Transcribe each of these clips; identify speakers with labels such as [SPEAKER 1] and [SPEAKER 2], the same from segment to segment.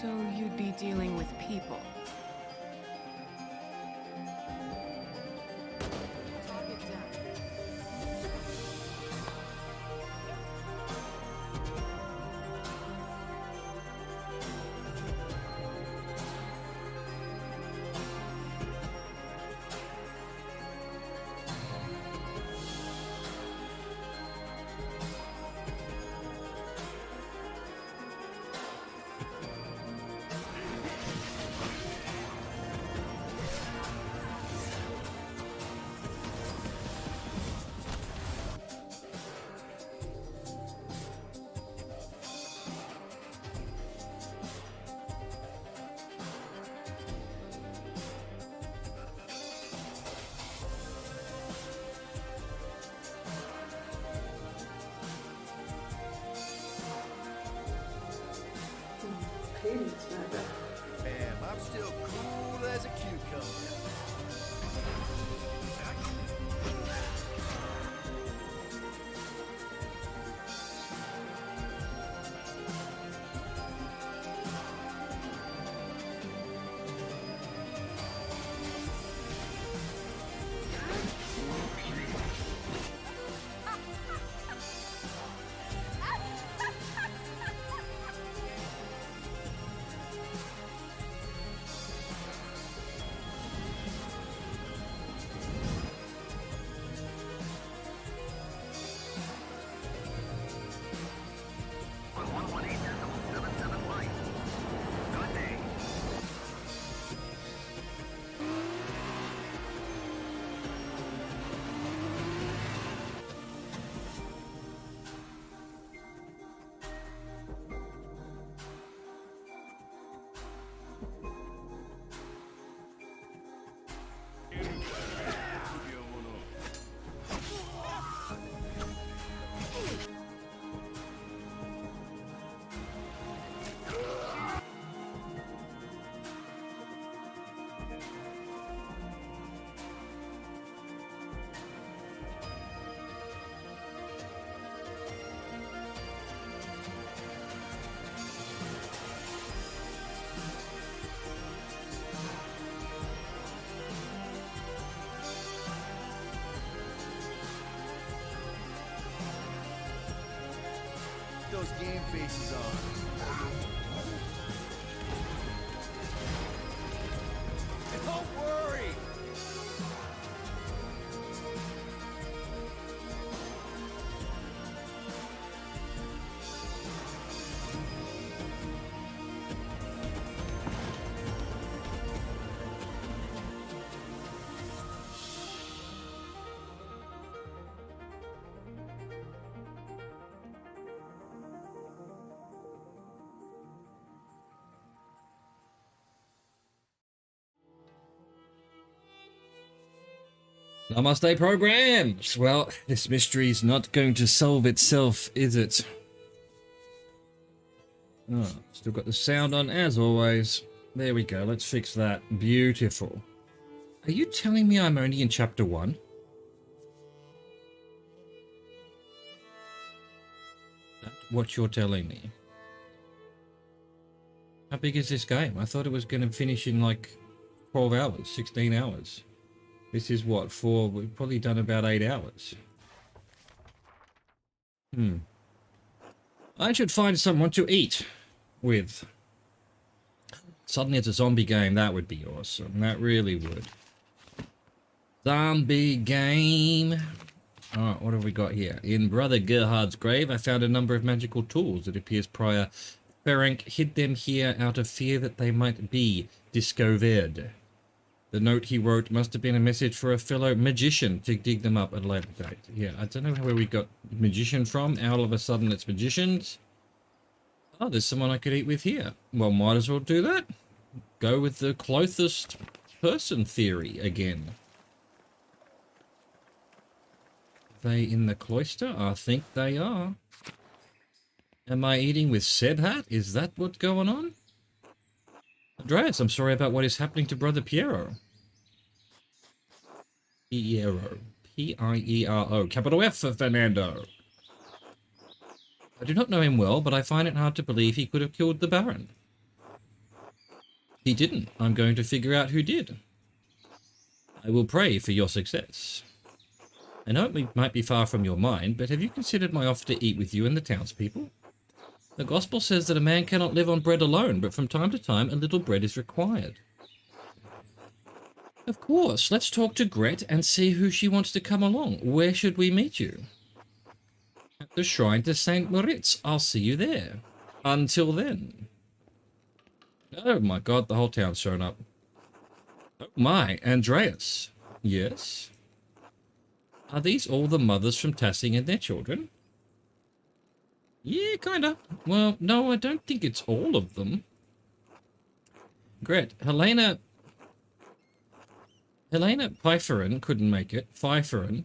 [SPEAKER 1] So you'd be dealing with people. Target down.
[SPEAKER 2] Damn, I'm still cool as a cucumber. Those game faces on. Don't worry!
[SPEAKER 3] Namaste programs! Well, this mystery's not going to solve itself, is it? Oh, still got the sound on as always. There we go, let's fix that. Beautiful. Are you telling me I'm only in chapter 1? That's what you're telling me. How big is this game? I thought it was going to finish in like 12 hours, 16 hours. This is what, we've probably done about 8 hours. I should find someone to eat with. Suddenly it's a zombie game, that would be awesome. That really would. Zombie game. Alright, what have we got here? In Brother Gerhard's grave, I found a number of magical tools. It appears Prior Ferenc hid them here out of fear that they might be discovered. The note he wrote must have been a message for a fellow magician to dig them up at a later date. Yeah, I don't know where we got magician from. All of a sudden it's magicians. Oh, there's someone I could eat with here. Well, might as well do that. Go with the closest person theory again. Are they in the cloister? I think they are. Am I eating with Sebhat? Is that what's going on? Andreas, I'm sorry about what is happening to Brother Piero. Piero. P-I-E-R-O. Capital F for Fernando. I do not know him well, but I find it hard to believe he could have killed the Baron. He didn't. I'm going to figure out who did. I will pray for your success. I know it might be far from your mind, but have you considered my offer to eat with you and the townspeople? The gospel says that a man cannot live on bread alone, but from time to time a little bread is required. Of course, let's talk to Gret and see who she wants to come along. Where should we meet you? At the shrine to St. Moritz. I'll see you there. Until then. Oh my god, the whole town's shown up. Oh my, Andreas. Yes? Are these all the mothers from Tassing and their children? Yeah, kinda. Well, no, I don't think it's all of them. Gret, Helena Pfeifferin couldn't make it. Pfeifferin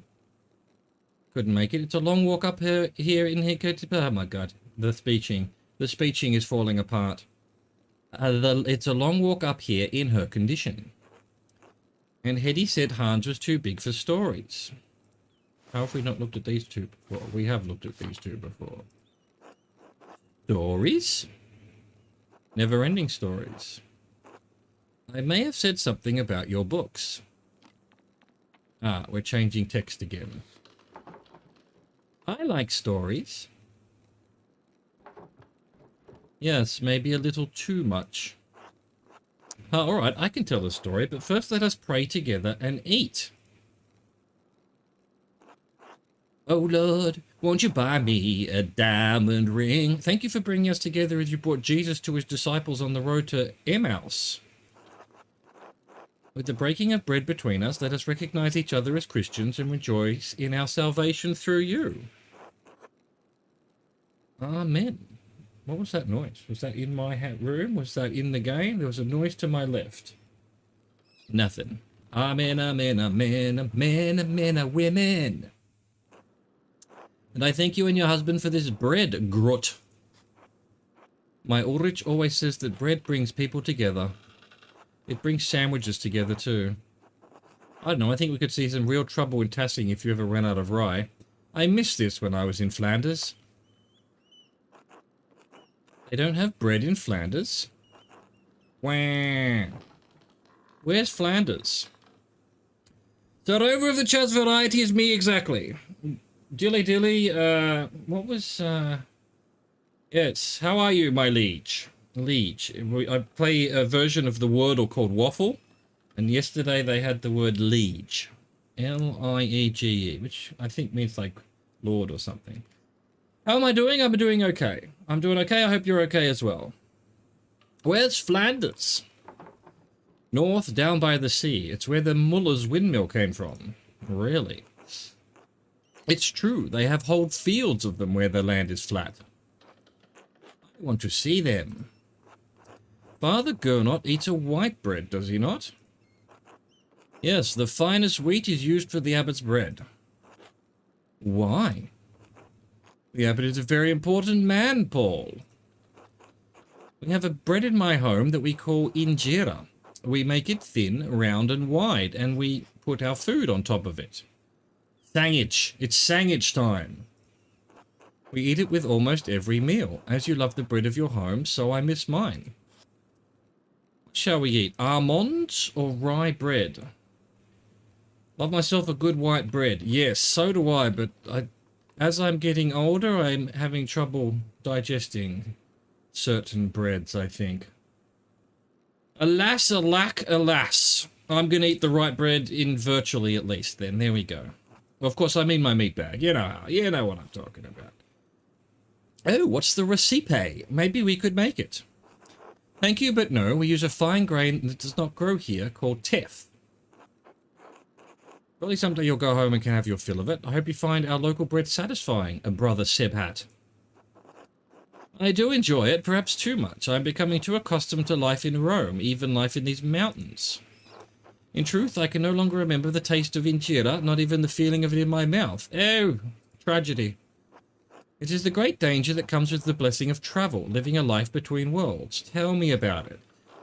[SPEAKER 3] couldn't make it. It's a long walk up here in here. Oh my god, the speeching is falling apart. It's a long walk up here in her condition. And Hetty said Hans was too big for stories. How have we not looked at these two before? We have looked at these two before. Stories? Never-ending stories. I may have said something about your books. Ah, we're changing text again. I like stories. Yes, maybe a little too much. Alright, I can tell a story, but first let us pray together and eat. Oh Lord, won't you buy me a diamond ring? Thank you for bringing us together as you brought Jesus to his disciples on the road to Emmaus. With the breaking of bread between us, let us recognize each other as Christians and rejoice in our salvation through you. Amen. What was that noise? Was that in my room? Was that in the game? There was a noise to my left. Nothing. Amen, amen, amen, amen, amen, women. And I thank you and your husband for this bread, Grot. My Ulrich always says that bread brings people together. It brings sandwiches together too. I don't know, I think we could see some real trouble in Tassing if you ever ran out of rye. I missed this when I was in Flanders. They don't have bread in Flanders? Wah. Where's Flanders? The rover of the chance variety is me exactly. Dilly, what was, yes, how are you, my liege? Liege. I play a version of the Wordle called Waffle, and yesterday they had the word liege. L-I-E-G-E, which I think means like lord or something. How am I doing? I'm doing okay. I'm doing okay, I hope you're okay as well. Where's Flanders? North, down by the sea. It's where the Muller's windmill came from. Really? It's true, they have whole fields of them where the land is flat. I want to see them. Father Gernot eats a white bread, does he not? Yes, the finest wheat is used for the abbot's bread. Why? The abbot is a very important man, Paul. We have a bread in my home that we call injera. We make it thin, round and wide, and we put our food on top of it. Sandwich. It's sandwich time. We eat it with almost every meal. As you love the bread of your home, so I miss mine. What shall we eat? Almonds or rye bread? Love myself a good white bread. Yes, so do I, but as I'm getting older, I'm having trouble digesting certain breads, I think. Alas, alack, alas. I'm going to eat the right bread in virtually at least then. There we go. Of course, I mean my meat bag. You know what I'm talking about. Oh, what's the recipe? Maybe we could make it. Thank you, but no. We use a fine grain that does not grow here called teff. Probably someday you'll go home and can have your fill of it. I hope you find our local bread satisfying, a brother Sebhat. I do enjoy it, perhaps too much. I'm becoming too accustomed to life in Rome, even life in these mountains. In truth, I can no longer remember the taste of injera, not even the feeling of it in my mouth. Oh, tragedy. It is the great danger that comes with the blessing of travel, living a life between worlds. Tell me about it.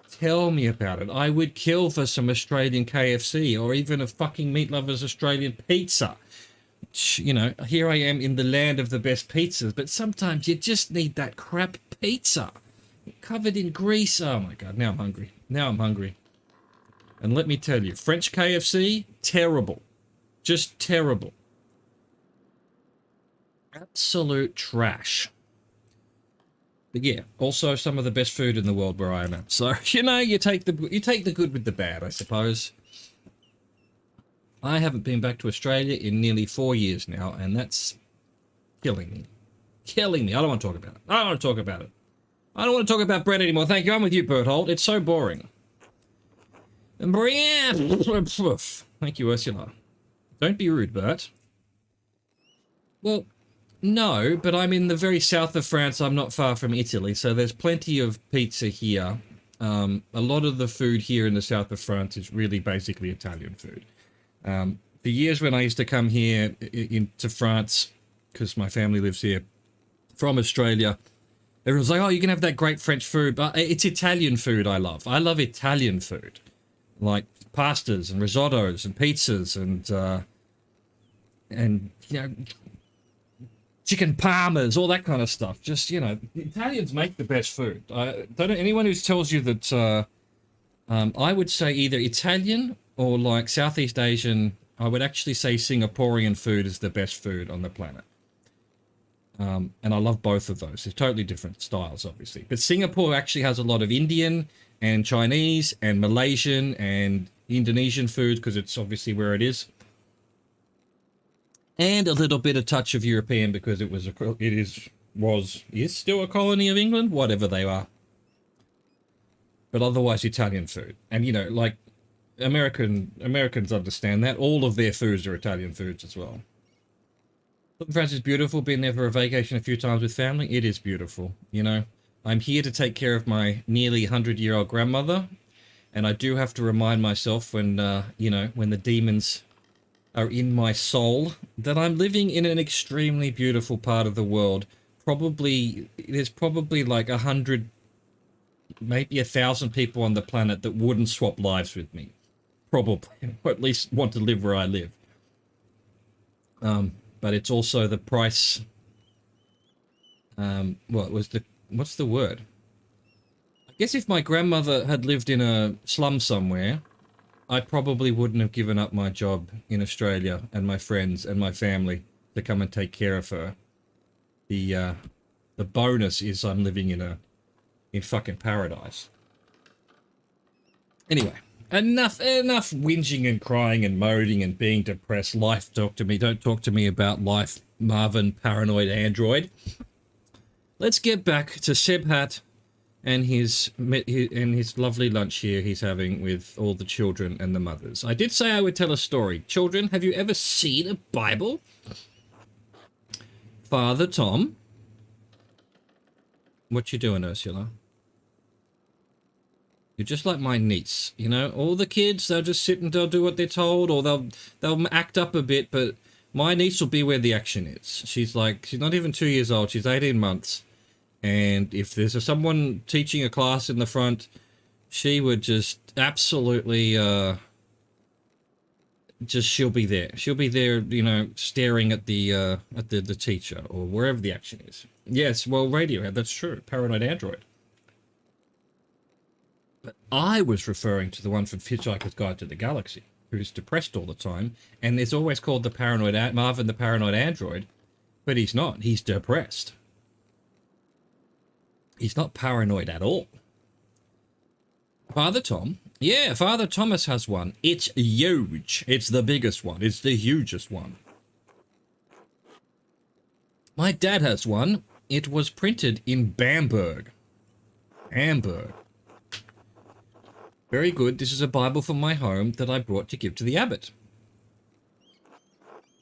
[SPEAKER 3] Tell me about it. I would kill for some Australian KFC, or even a fucking Meat Lover's Australian pizza. You know, here I am in the land of the best pizzas, but sometimes you just need that crap pizza. covered in grease. Oh my god, now I'm hungry. Now I'm hungry. And let me tell you, French KFC, terrible. Just terrible. Absolute trash. But yeah, also some of the best food in the world where I am at. So, you know, you take the good with the bad, I suppose. I haven't been back to Australia in nearly 4 years now, and that's killing me. Killing me. I don't want to talk about it. I don't want to talk about it. I don't want to talk about bread anymore. Thank you. I'm with you, Berthold. It's so boring. And thank you, Ursula. Don't be rude, Bert. Well, no, but I'm in the very south of France. I'm not far from Italy, so there's plenty of pizza here. A lot of the food here in the south of France is really basically Italian food. For years when I used to come here into France, because my family lives here, from Australia, everyone's like, oh, you can have that great French food, but it's Italian food I love. I love Italian food. Like pastas and risottos and pizzas and you know, chicken parmas, all that kind of stuff. Just, you know, the Italians make the best food. I don't know anyone who tells you that. I would say either Italian or like Southeast Asian. I would actually say Singaporean food is the best food on the planet. And I love both of those. They're totally different styles, obviously. But Singapore actually has a lot of Indian and Chinese and Malaysian and Indonesian food because it's obviously where it is. And a little bit of touch of European because is still a colony of England, whatever they are. But otherwise Italian food. And, you know, like Americans understand that. All of their foods are Italian foods as well. France is beautiful. Been there for a vacation a few times with family. It is beautiful. You know, I'm here to take care of my nearly 100-year-old grandmother, and I do have to remind myself when, you know, when the demons are in my soul, that I'm living in an extremely beautiful part of the world. There's probably like 100, maybe 1,000 people on the planet that wouldn't swap lives with me, probably, or at least want to live where I live. But it's also the price. What's the word? I guess if my grandmother had lived in a slum somewhere, I probably wouldn't have given up my job in Australia and my friends and my family to come and take care of her. The bonus is I'm living in fucking paradise. Anyway. Enough whinging and crying and moaning and being depressed. Life, talk to me. Don't talk to me about life, Marvin, paranoid android. Let's get back to Sebhat and his lovely lunch here he's having with all the children and the mothers. I did say I would tell a story. Children, have you ever seen a Bible? Father Tom? What you doing, Ursula? You're just like my niece, you know. All the kids, they'll just sit and they'll do what they're told, or they'll act up a bit. But my niece will be where the action is. She's not even 2 years old. She's 18 months, and if there's someone teaching a class in the front, she would just absolutely she'll be there. She'll be there, you know, staring at the teacher or wherever the action is. Yes, well, Radiohead. That's true. Paranoid android. But I was referring to the one from Hitchhiker's Guide to the Galaxy, who's depressed all the time, and is always called the paranoid Marvin the paranoid android, but he's not. He's depressed. He's not paranoid at all. Father Tom? Yeah, Father Thomas has one. It's huge. It's the biggest one. It's the hugest one. My dad has one. It was printed in Bamberg. Bamberg. Very good. This is a Bible from my home that I brought to give to the abbot.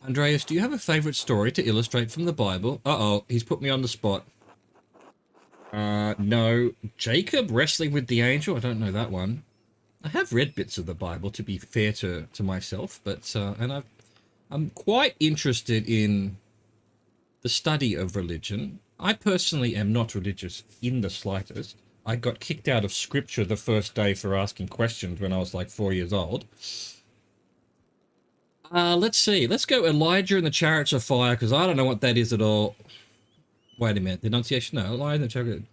[SPEAKER 3] Andreas, do you have a favourite story to illustrate from the Bible? Uh-oh, he's put me on the spot. No. Jacob wrestling with the angel? I don't know that one. I have read bits of the Bible, to be fair to myself, but and I'm quite interested in the study of religion. I personally am not religious in the slightest. I got kicked out of scripture the first day for asking questions when I was like 4 years old. Let's see. Let's go Elijah and the Chariots of Fire, because I don't know what that is at all. Wait a minute. The Annunciation? No, Elijah and the Chariots.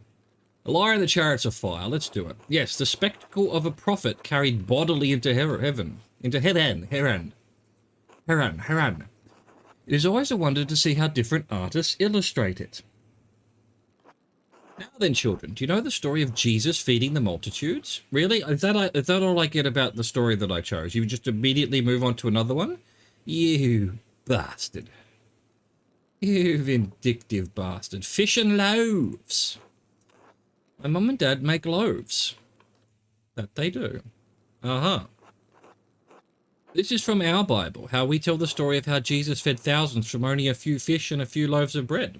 [SPEAKER 3] A liar in the chariots of fire. Let's do it. Yes, the spectacle of a prophet carried bodily into heaven. Into heaven. It is always a wonder to see how different artists illustrate it. Now then, children, do you know the story of Jesus feeding the multitudes? Really? Is that all I get about the story that I chose? You just immediately move on to another one? You bastard. You vindictive bastard. Fish and loaves. My mum and dad make loaves. That they do. Uh-huh. This is from our Bible, how we tell the story of how Jesus fed thousands from only a few fish and a few loaves of bread.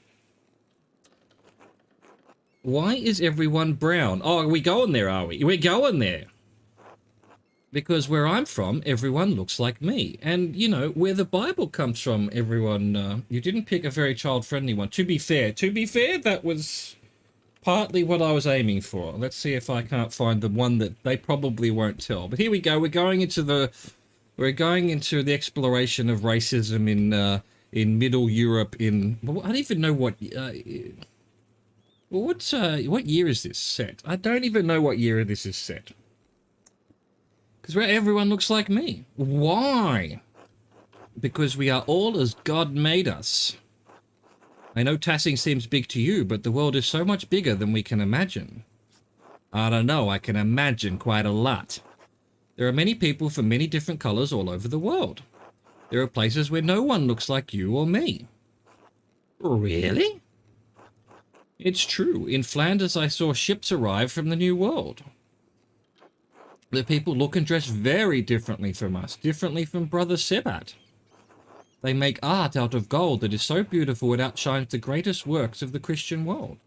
[SPEAKER 3] Why is everyone brown? Oh, are we going there, are we? We're going there. Because where I'm from, everyone looks like me. And, you know, where the Bible comes from, everyone... you didn't pick a very child-friendly one. To be fair, that was partly what I was aiming for. Let's see if I can't find the one that they probably won't tell. But here we go. We're going into the exploration of racism in Middle Europe. Well, I don't even know what. What year is this set? I don't even know what year this is set. Because everyone looks like me. Why? Because we are all as God made us. I know tassing seems big to you, but the world is so much bigger than we can imagine. I don't know, I can imagine quite a lot. There are many people from many different colours all over the world. There are places where no one looks like you or me. Really? It's true. In Flanders, I saw ships arrive from the New World. The people look and dress very differently from us, differently from Brother Sebat. They make art out of gold that is so beautiful it outshines the greatest works of the Christian world.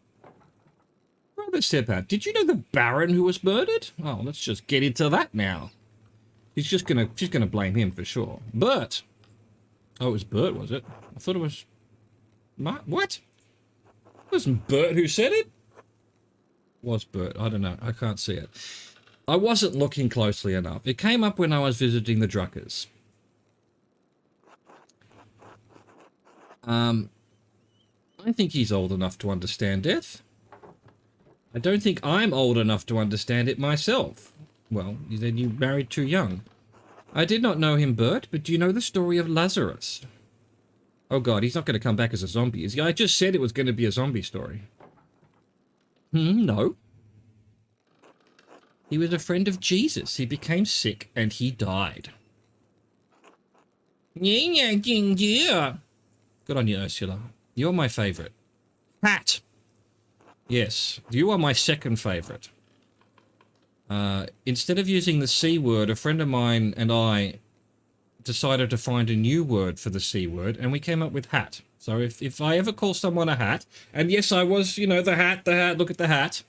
[SPEAKER 3] Brother Sebat, did you know the Baron who was murdered? Oh, let's just get into that now. She's gonna blame him for sure. Bert. Oh, it was Bert, was it? I thought it was... What? It wasn't Bert who said it? Was Bert? I don't know. I can't see it. I wasn't looking closely enough. It came up when I was visiting the Druckers. I think he's old enough to understand death. I don't think I'm old enough to understand it myself. Well, then you married too young. I did not know him, Bert, but do you know the story of Lazarus? Oh god, he's not going to come back as a zombie, is he? I just said it was going to be a zombie story. No. He was a friend of Jesus. He became sick and he died. Good on you, Ursula. You're my favourite. Hat! Yes, you are my second favourite. Instead of using the C word, a friend of mine and I decided to find a new word for the C word, and we came up with hat. So if I ever call someone a hat, and yes, I was, you know, the hat, look at the hat.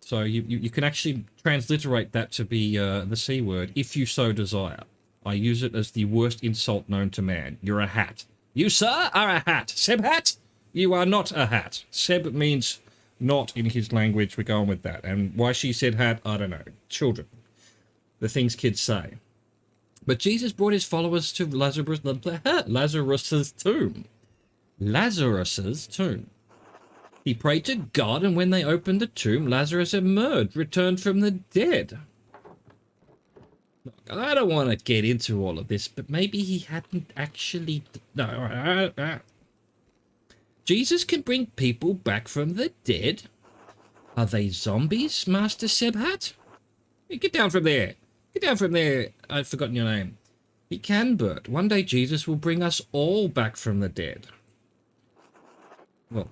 [SPEAKER 3] So you can actually transliterate that to be the C word, if you so desire. I use it as the worst insult known to man. You're a hat. You, sir, are a hat. Seb hat? You are not a hat. Seb means not in his language. We're going with that. And why she said hat, I don't know. Children. The things kids say. But Jesus brought his followers to Lazarus's tomb. Lazarus's tomb. He prayed to God, and when they opened the tomb, Lazarus emerged, returned from the dead. I don't want to get into all of this, but maybe he hadn't actually... No, Jesus can bring people back from the dead? Are they zombies, Master Sebhat? Hey, get down from there. Get down from there. I've forgotten your name. He can, Bert. One day Jesus will bring us all back from the dead. Well,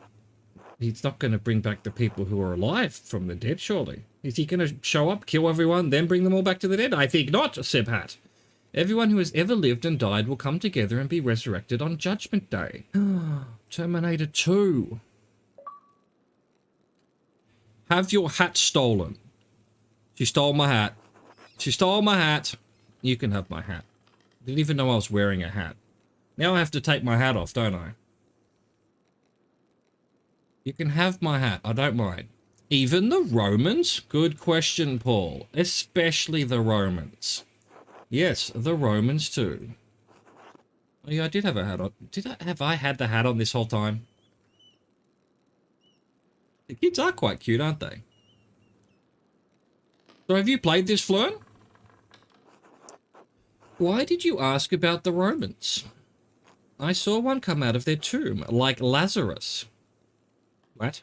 [SPEAKER 3] he's not going to bring back the people who are alive from the dead, surely. Is he going to show up, kill everyone, then bring them all back to the dead? I think not, Sebhat. Everyone who has ever lived and died will come together and be resurrected on Judgment Day. Terminator 2. Have your hat stolen. She stole my hat. She stole my hat. You can have my hat. Didn't even know I was wearing a hat. Now I have to take my hat off, don't I? You can have my hat. I don't mind. Even the Romans? Good question, Paul. Especially the Romans. Yes, the Romans too. Oh yeah, I did have a hat on. Have I had the hat on this whole time? The kids are quite cute, aren't they? So have you played this, Flern? Why did you ask about the Romans? I saw one come out of their tomb, like Lazarus. What?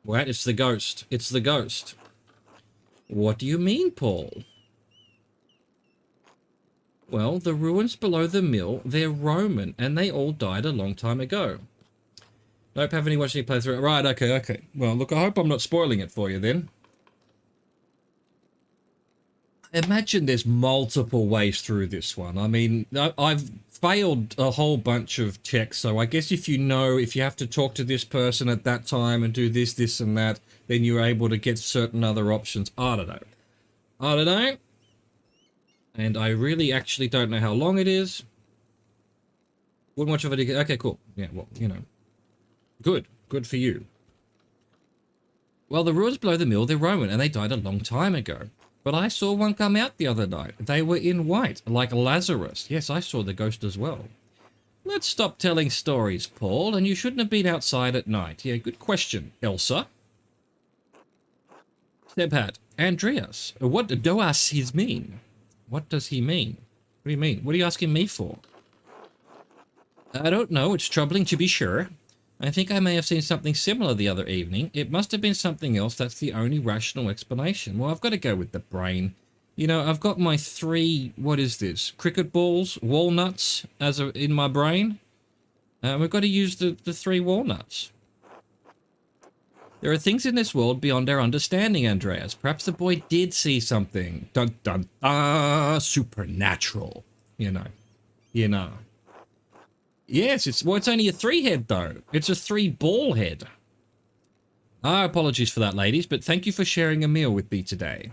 [SPEAKER 3] What? It's the ghost. It's the ghost. What do you mean, Paul? Well, the ruins below the mill, they're Roman, and they all died a long time ago. Nope, haven't you watched any playthrough? Right, okay. Well, look, I hope I'm not spoiling it for you then. Imagine there's multiple ways through this one. I mean, I've failed a whole bunch of checks, so I guess if you have to talk to this person at that time and do this, and that, then you're able to get certain other options. I don't know. And I really actually don't know how long it is. Wouldn't watch a video. Okay, cool. Yeah, well, you know. Good for you. Well, the ruins below the mill, they're Roman, and they died a long time ago. But I saw one come out the other night. They were in white, like Lazarus. Yes, I saw the ghost as well. Let's stop telling stories, Paul, and you shouldn't have been outside at night. Yeah, good question, Elsa. Sebhat, Andreas, what does he mean? What does he mean? What do you mean? What are you asking me for? I don't know. It's troubling to be sure. I think I may have seen something similar the other evening. It must have been something else. That's the only rational explanation. Well, I've got to go with the brain. You know, I've got my 3, what is this? Cricket balls, walnuts in my brain. We've got to use the 3 walnuts. There are things in this world beyond our understanding, Andreas. Perhaps the boy did see something. Dun dun dun. Supernatural. You know. Yes, it's only a 3 head though. It's a 3 ball head. Apologies for that, ladies, but thank you for sharing a meal with me today.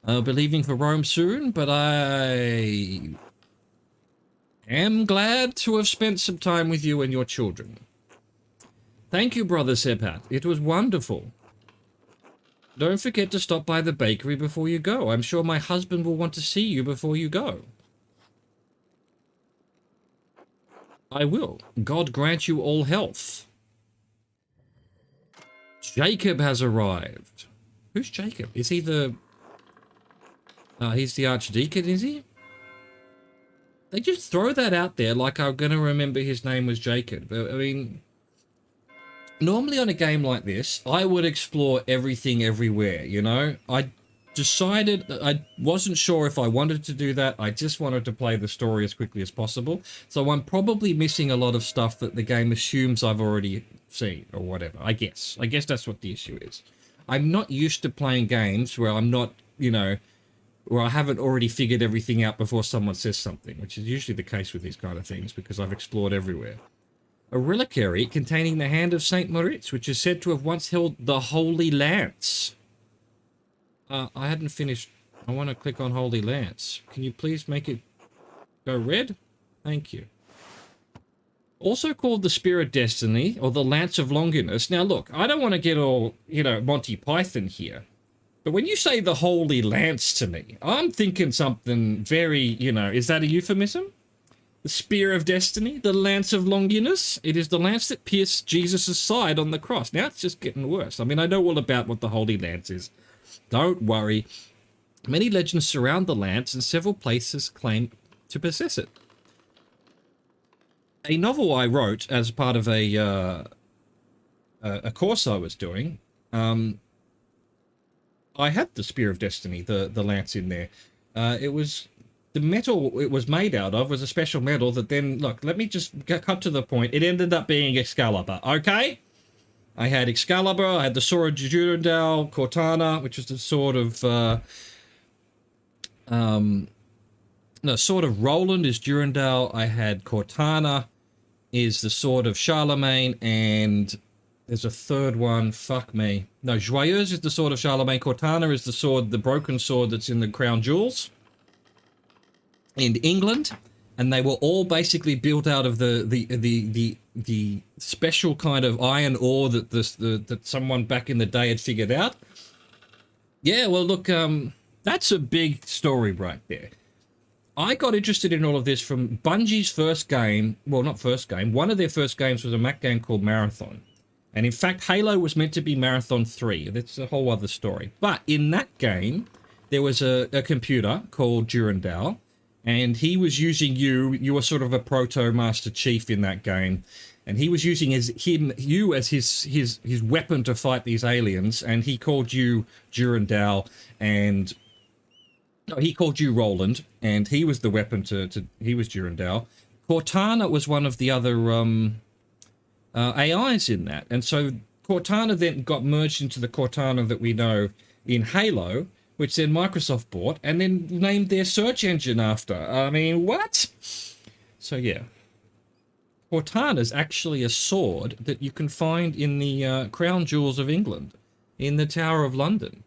[SPEAKER 3] I'll be leaving for Rome soon, but I am glad to have spent some time with you and your children. Thank you, Brother Sebhat. It was wonderful. Don't forget to stop by the bakery before you go. I'm sure my husband will want to see you before you go. I will. God grant you all health. Jacob has arrived. Who's Jacob? Is he the... he's the Archdeacon, is he? They just throw that out there like I'm going to remember his name was Jacob. I mean... Normally on a game like this, I would explore everything everywhere, you know? I decided I wasn't sure if I wanted to do that. I just wanted to play the story as quickly as possible. So I'm probably missing a lot of stuff that the game assumes I've already seen or whatever. I guess that's what the issue is. I'm not used to playing games where I'm not, you know, where I haven't already figured everything out before someone says something, which is usually the case with these kind of things because I've explored everywhere. A reliquary containing the hand of Saint Moritz, which is said to have once held the Holy Lance. I hadn't finished. I want to click on Holy Lance. Can you please make it go red? Thank you. Also called the Spear of Destiny, or the Lance of Longinus. Now look, I don't want to get all, you know, Monty Python here. But when you say the Holy Lance to me, I'm thinking something very, you know, is that a euphemism? The Spear of Destiny, the Lance of Longinus. It is the lance that pierced Jesus' side on the cross. Now it's just getting worse. I mean, I know all about what the Holy Lance is. Don't worry. Many legends surround the lance and several places claim to possess it. A novel I wrote as part of a course I was doing, I had the Spear of Destiny, the lance in there. It was... The metal it was made out of was a special metal that then... Look, let me just cut to the point. It ended up being Excalibur, okay? I had Excalibur, I had the Sword of Durandal, Cortana, which was the sword of... no, Sword of Roland is Durandal. I had Cortana, is the Sword of Charlemagne, and there's a third one, fuck me. No, Joyeuse is the Sword of Charlemagne. Cortana is the sword, the broken sword that's in the Crown Jewels in England, and they were all basically built out of the special kind of iron ore that that someone back in the day had figured out. Yeah, well, look, that's a big story right there. I got interested in all of this from Bungie's first game. Well, not first game. One of their first games was a Mac game called Marathon. And in fact, Halo was meant to be Marathon 3. That's a whole other story. But in that game, there was a computer called Durandal, and he was using you. You were sort of a proto Master Chief in that game, and he was using you as his weapon to fight these aliens. And he called you Durandal, and no, he called you Roland, and he was the weapon he was Durandal. Cortana was one of the other AIs in that, and so Cortana then got merged into the Cortana that we know in Halo, which then Microsoft bought and then named their search engine after. I mean, what? So yeah, Cortana's actually a sword that you can find in the Crown Jewels of England, in the Tower of London.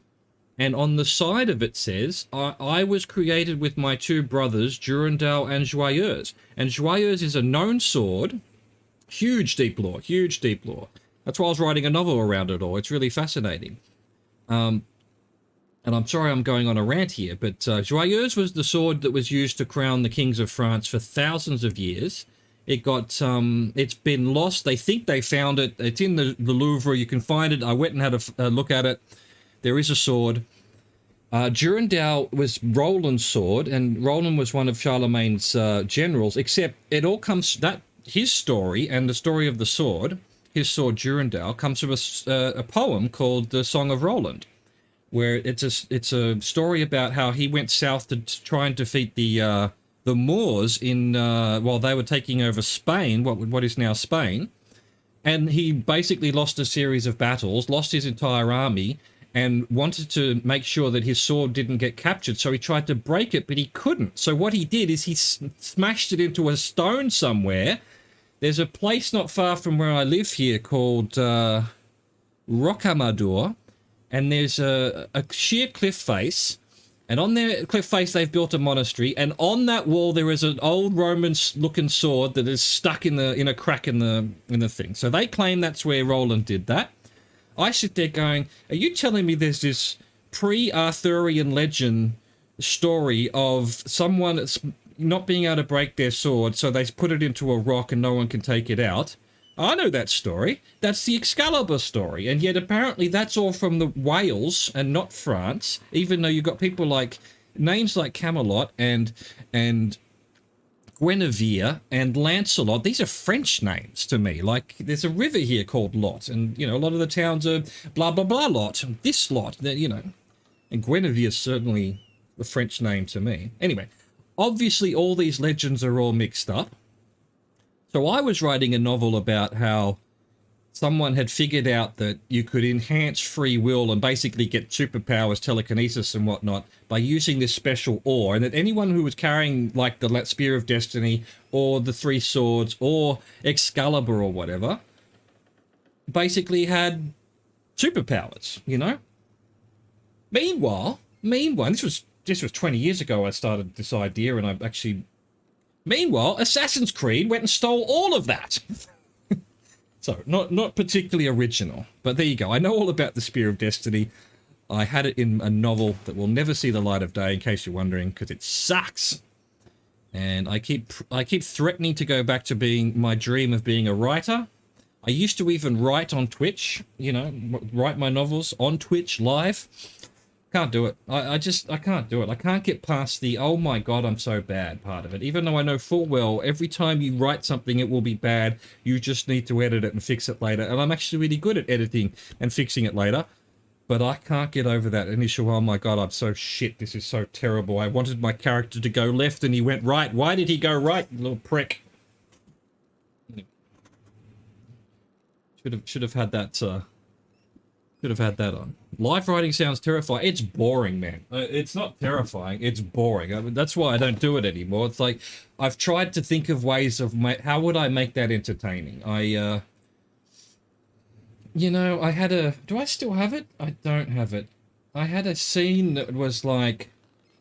[SPEAKER 3] And on the side of it says, I was created with my two brothers, Durandal and Joyeuse. And Joyeuse is a known sword. Huge deep lore, huge deep lore. That's why I was writing a novel around it all. It's really fascinating. And I'm sorry I'm going on a rant here, but Joyeuse was the sword that was used to crown the kings of France for thousands of years. It got, it's been lost. They think they found it. It's in the Louvre. You can find it. I went and had a look at it. There is a sword. Durandal was Roland's sword, and Roland was one of Charlemagne's generals, except it all comes, his story and the story of the sword, his sword Durandal, comes from a poem called The Song of Roland, where it's a story about how he went south to try and defeat the Moors in while they were taking over Spain, what is now Spain, and he basically lost a series of battles, lost his entire army, and wanted to make sure that his sword didn't get captured, so he tried to break it, but he couldn't. So what he did is he smashed it into a stone somewhere. There's a place not far from where I live here called Rocamadour, and there's a sheer cliff face, and on their cliff face they've built a monastery, and on that wall there is an old Roman-looking sword that is stuck in a crack in the thing. So they claim that's where Roland did that. I sit there going, are you telling me there's this pre-Arthurian legend story of someone that's not being able to break their sword, so they put it into a rock and no one can take it out? I know that story. That's the Excalibur story. And yet apparently that's all from the Wales and not France, even though you've got people like, names like Camelot and Guinevere and Lancelot. These are French names to me. Like, there's a river here called Lot, and, you know, a lot of the towns are blah, blah, blah Lot, this Lot, you know. And Guinevere is certainly the French name to me. Anyway, obviously all these legends are all mixed up. So I was writing a novel about how someone had figured out that you could enhance free will and basically get superpowers, telekinesis and whatnot by using this special ore, and that anyone who was carrying like the Spear of Destiny or the Three Swords or Excalibur or whatever basically had superpowers, you know? Meanwhile, this was 20 years ago I started this idea, and I actually... Meanwhile, Assassin's Creed went and stole all of that. So, not particularly original, but there you go. I know all about the Spear of Destiny. I had it in a novel that will never see the light of day, in case you're wondering, because it sucks. And I keep threatening to go back to being my dream of being a writer. I used to even write on Twitch, you know, write my novels on Twitch live. Can't do it. I can't do it. I can't get past the, oh my god, I'm so bad part of it. Even though I know full well, every time you write something, it will be bad. You just need to edit it and fix it later. And I'm actually really good at editing and fixing it later. But I can't get over that initial, oh my god, I'm so shit, this is so terrible. I wanted my character to go left and he went right. Why did he go right, you little prick? Should have had that, should have had that on. Live writing sounds terrifying. It's boring, man. It's not terrifying. It's boring. I mean, that's why I don't do it anymore. It's like, I've tried to think of ways of how would I make that entertaining. You know, I had a... Do I still have it? I don't have it. I had a scene that was like...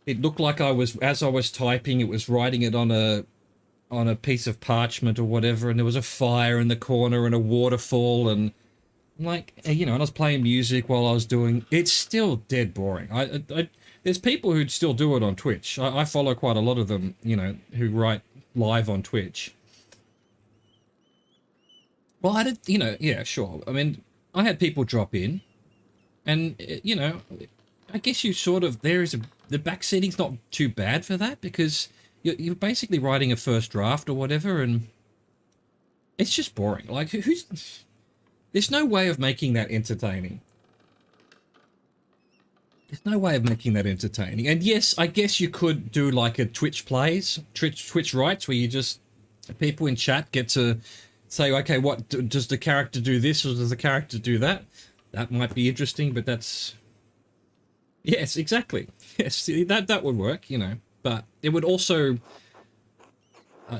[SPEAKER 3] It looked like I was... As I was typing, it was writing it on a piece of parchment or whatever, and there was a fire in the corner and a waterfall, and... Like, you know, and I was playing music while I was doing... It's still dead boring. There's people who still do it on Twitch. I follow quite a lot of them, you know, who write live on Twitch. Well, I did, you know, yeah, sure. I mean, I had people drop in, and you know, I guess you sort of the backseating's not too bad for that because you're basically writing a first draft or whatever, and it's just boring. Like, who's there's no way of making that entertaining. There's no way of making that entertaining. And yes, I guess you could do like a Twitch plays, Twitch rights, where you just people in chat get to say, okay, what does the character do this or does the character do that? That might be interesting, but that's yes, exactly. Yes, that would work, you know. But it would also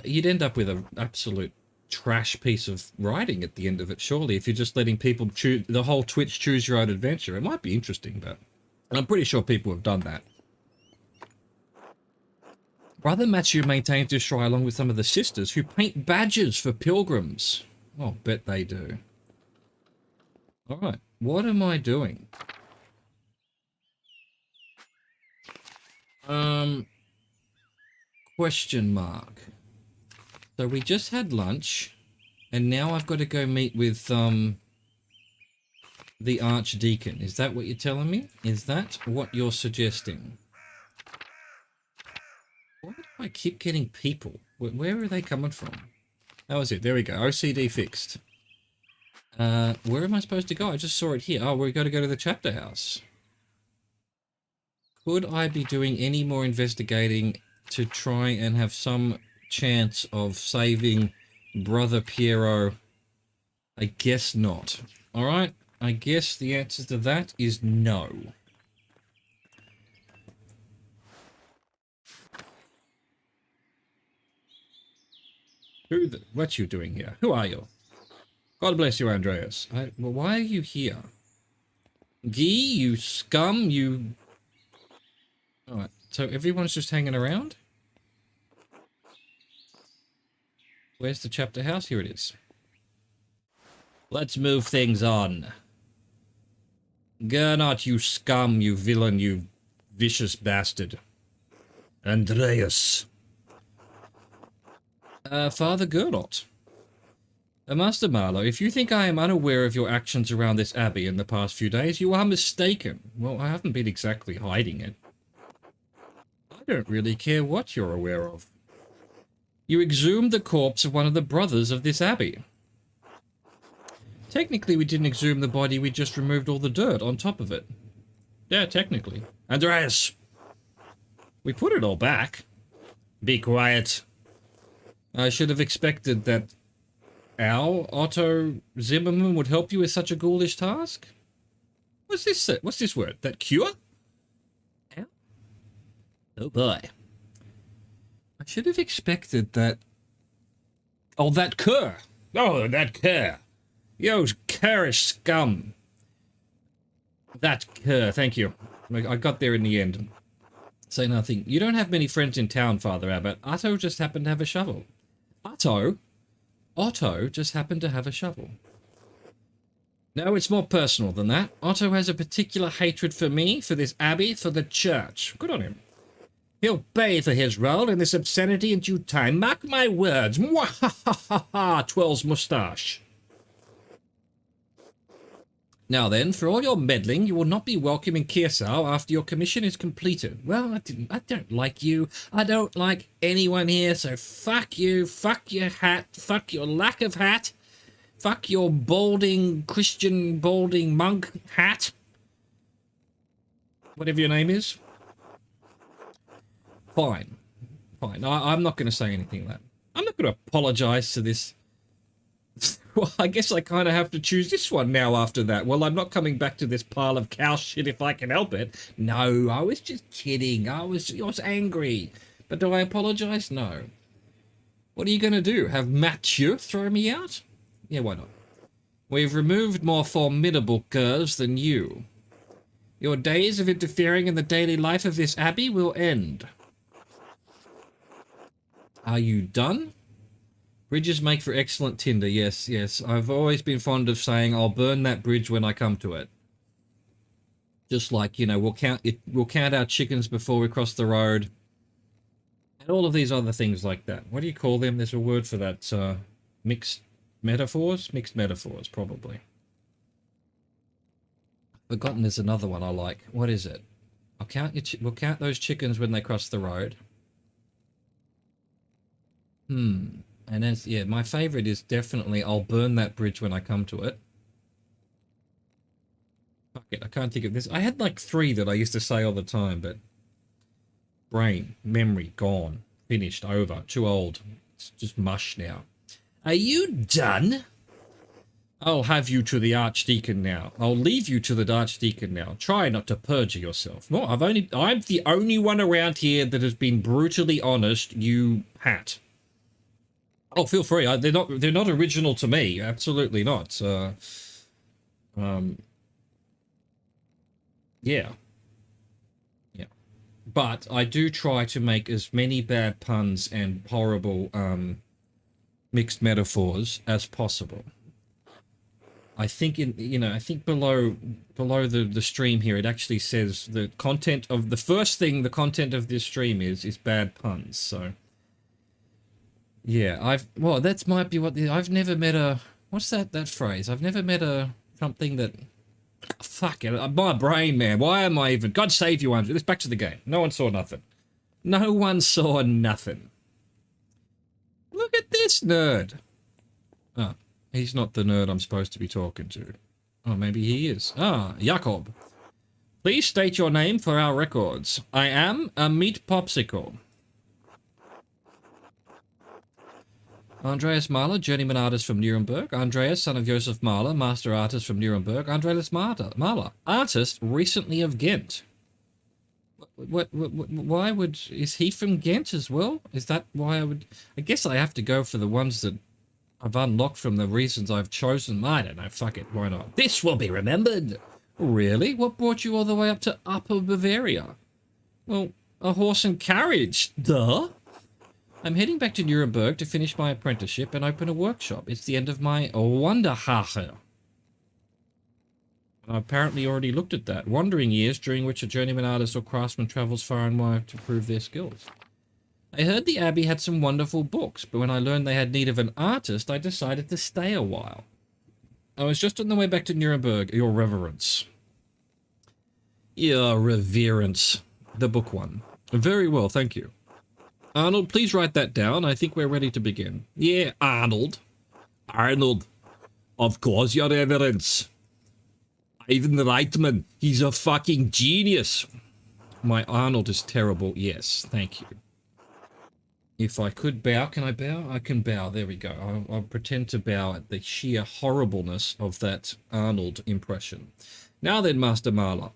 [SPEAKER 3] you'd end up with an absolute trash piece of writing at the end of it, surely, if you're just letting people choose the whole Twitch choose your own adventure. It might be interesting, but I'm pretty sure people have done that. Brother Matthew maintains this shrine along with some of the sisters who paint badges for pilgrims. Oh, bet they do. Alright, what am I doing? Question mark. So we just had lunch, and now I've got to go meet with, the Archdeacon. Is that what you're telling me? Is that what you're suggesting? Why do I keep getting people? Where are they coming from? That was it. There we go. OCD fixed. Where am I supposed to go? I just saw it here. Oh, we've got to go to the chapter house. Could I be doing any more investigating to try and have some chance of saving Brother Piero? I guess not. All right. I guess the answer to that is no. What you doing here? Who are you? God bless you, Andreas. Well, why are you here? Guy, you scum, you... Alright, so everyone's just hanging around? Where's the chapter house? Here it is. Let's move things on. Gernot, you scum, you villain, you vicious bastard. Andreas. Father Gernot. Master Marlowe, if you think I am unaware of your actions around this abbey in the past few days, you are mistaken. Well, I haven't been exactly hiding it. I don't really care what you're aware of. You exhumed the corpse of one of the brothers of this abbey. Technically, we didn't exhume the body, we just removed all the dirt on top of it. Yeah, technically. Andreas! We put it all back. Be quiet. I should have expected that Al, Otto Zimmerman would help you with such a ghoulish task? What's this? What's this word? That cure? Al? Oh boy. I should have expected that... Oh, that cur! Oh, that cur! Yo, currish scum! That cur, thank you. I got there in the end. Say nothing. You don't have many friends in town, Father Abbot. Otto just happened to have a shovel. Otto just happened to have a shovel. No, it's more personal than that. Otto has a particular hatred for me, for this abbey, for the church. Good on him. He'll pay for his role in this obscenity in due time. Mark my words. Mwahahaha, twirls moustache. Now then, for all your meddling, you will not be welcome in Kearsau after your commission is completed. Well, I don't like you. I don't like anyone here, so fuck you, fuck your hat, fuck your lack of hat, fuck your Christian balding monk hat. Whatever your name is. Fine. Fine. I'm not going to say anything like that. I'm not going to apologize to this. Well, I guess I kind of have to choose this one now after that. Well, I'm not coming back to this pile of cow shit if I can help it. No, I was just kidding. I was angry. But do I apologize? No. What are you going to do? Have Mathieu throw me out? Yeah, why not? We've removed more formidable curs than you. Your days of interfering in the daily life of this abbey will end. Are you done? Bridges make for excellent tinder. Yes, yes. I've always been fond of saying I'll burn that bridge when I come to it. Just like, you know, we'll count our chickens before we cross the road. And all of these other things like that. What do you call them? There's a word for that. Mixed Metaphors? Mixed metaphors, probably. Forgotten there's another one I like. What is it? We'll count those chickens when they cross the road. And as yeah, my favorite is definitely I'll burn that bridge when I come to it. Fuck it, I can't think of this. I had like 3 that I used to say all the time, but brain, memory, gone, finished, over, too old. It's just mush now. Are you done? I'll have you to the Archdeacon now. I'll leave you to the Archdeacon now. Try not to perjure yourself. No, I'm the only one around here that has been brutally honest, you hat. Oh, feel free. They're not original to me. Absolutely not. Yeah. Yeah. But I do try to make as many bad puns and horrible mixed metaphors as possible. I think I think below the stream here it actually says the content of the content of this stream is bad puns. So yeah, that might be I've never met a, what's that phrase? I've never met a something that, fuck it, my brain, man. Why am I even, God save you, Andrew. Let's back to the game. No one saw nothing. No one saw nothing. Look at this nerd. Oh, he's not the nerd I'm supposed to be talking to. Oh, maybe he is. Ah, Jakob. Please state your name for our records. I am a meat popsicle. Andreas Mahler, journeyman artist from Nuremberg. Andreas, son of Joseph Mahler, master artist from Nuremberg. Andreas Mahler, artist recently of Ghent. Why would, is he from Ghent as well? Is that why I guess I have to go for the ones that I've unlocked from the reasons I've chosen. I don't know, fuck it, why not? This will be remembered. Really? What brought you all the way up to Upper Bavaria? Well, a horse and carriage, duh. I'm heading back to Nuremberg to finish my apprenticeship and open a workshop. It's the end of my Wanderhache. I apparently already looked at that. Wandering years during which a journeyman artist or craftsman travels far and wide to prove their skills. I heard the Abbey had some wonderful books, but when I learned they had need of an artist, I decided to stay a while. I was just on the way back to Nuremberg, Your Reverence. Your Reverence. The book one. Very well, thank you. Arnold, please write that down. I think we're ready to begin. Yeah, Arnold. Arnold. Of course, Your Reverence. Ivan Reitman. He's a fucking genius. My Arnold is terrible. Yes, thank you. If I could bow, can I bow? I can bow. There we go. I'll pretend to bow at the sheer horribleness of that Arnold impression. Now then, Master Mahler.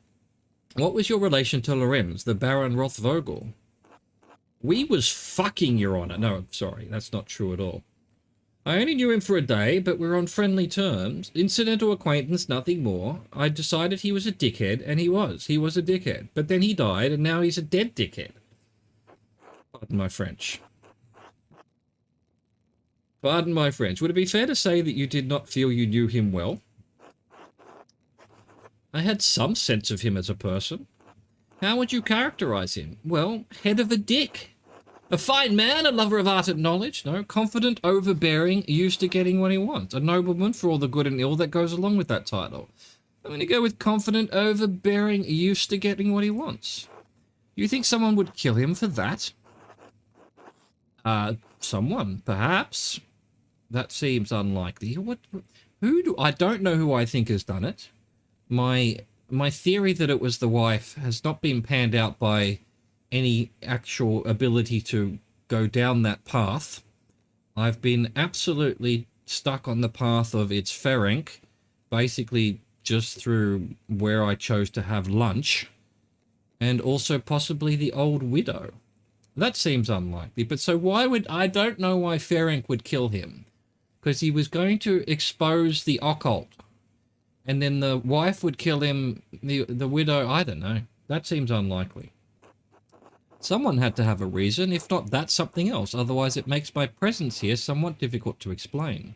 [SPEAKER 3] What was your relation to Lorenz, the Baron Rothvogel? We was fucking, Your Honor. No, sorry, that's not true at all. I only knew him for a day, but we're on friendly terms. Incidental acquaintance, nothing more. I decided he was a dickhead, and he was. He was a dickhead. But then he died, and now he's a dead dickhead. Pardon my French. Pardon my French. Would it be fair to say that you did not feel you knew him well? I had some sense of him as a person. How would you characterize him? Well, head of a dick. A fine man, a lover of art and knowledge. No, confident, overbearing, used to getting what he wants. A nobleman for all the good and ill that goes along with that title. I'm going to go with confident, overbearing, used to getting what he wants. You think someone would kill him for that? Someone, perhaps. That seems unlikely. I don't know who I think has done it. My theory that it was the wife has not been panned out by any actual ability to go down that path. I've been absolutely stuck on the path of it's Ferenc, basically just through where I chose to have lunch, and also possibly the old widow. That seems unlikely, but so why would, I don't know why Ferenc would kill him, because he was going to expose the occult. And then the wife would kill him, the widow, I don't know. That seems unlikely. Someone had to have a reason, if not that's something else, otherwise it makes my presence here somewhat difficult to explain.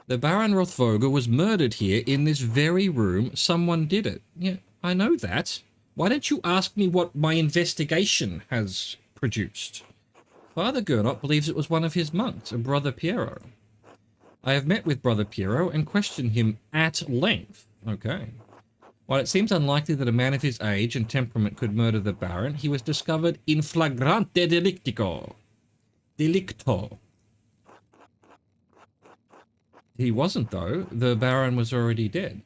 [SPEAKER 3] The Baron Rothvogel was murdered here in this very room. Someone did it. Yeah, I know that. Why don't you ask me what my investigation has produced? Father Gernot believes it was one of his monks, a brother Piero. I have met with Brother Piero and questioned him at length. Okay. While it seems unlikely that a man of his age and temperament could murder the Baron, he was discovered in flagrante delicto. He wasn't, though. The Baron was already dead.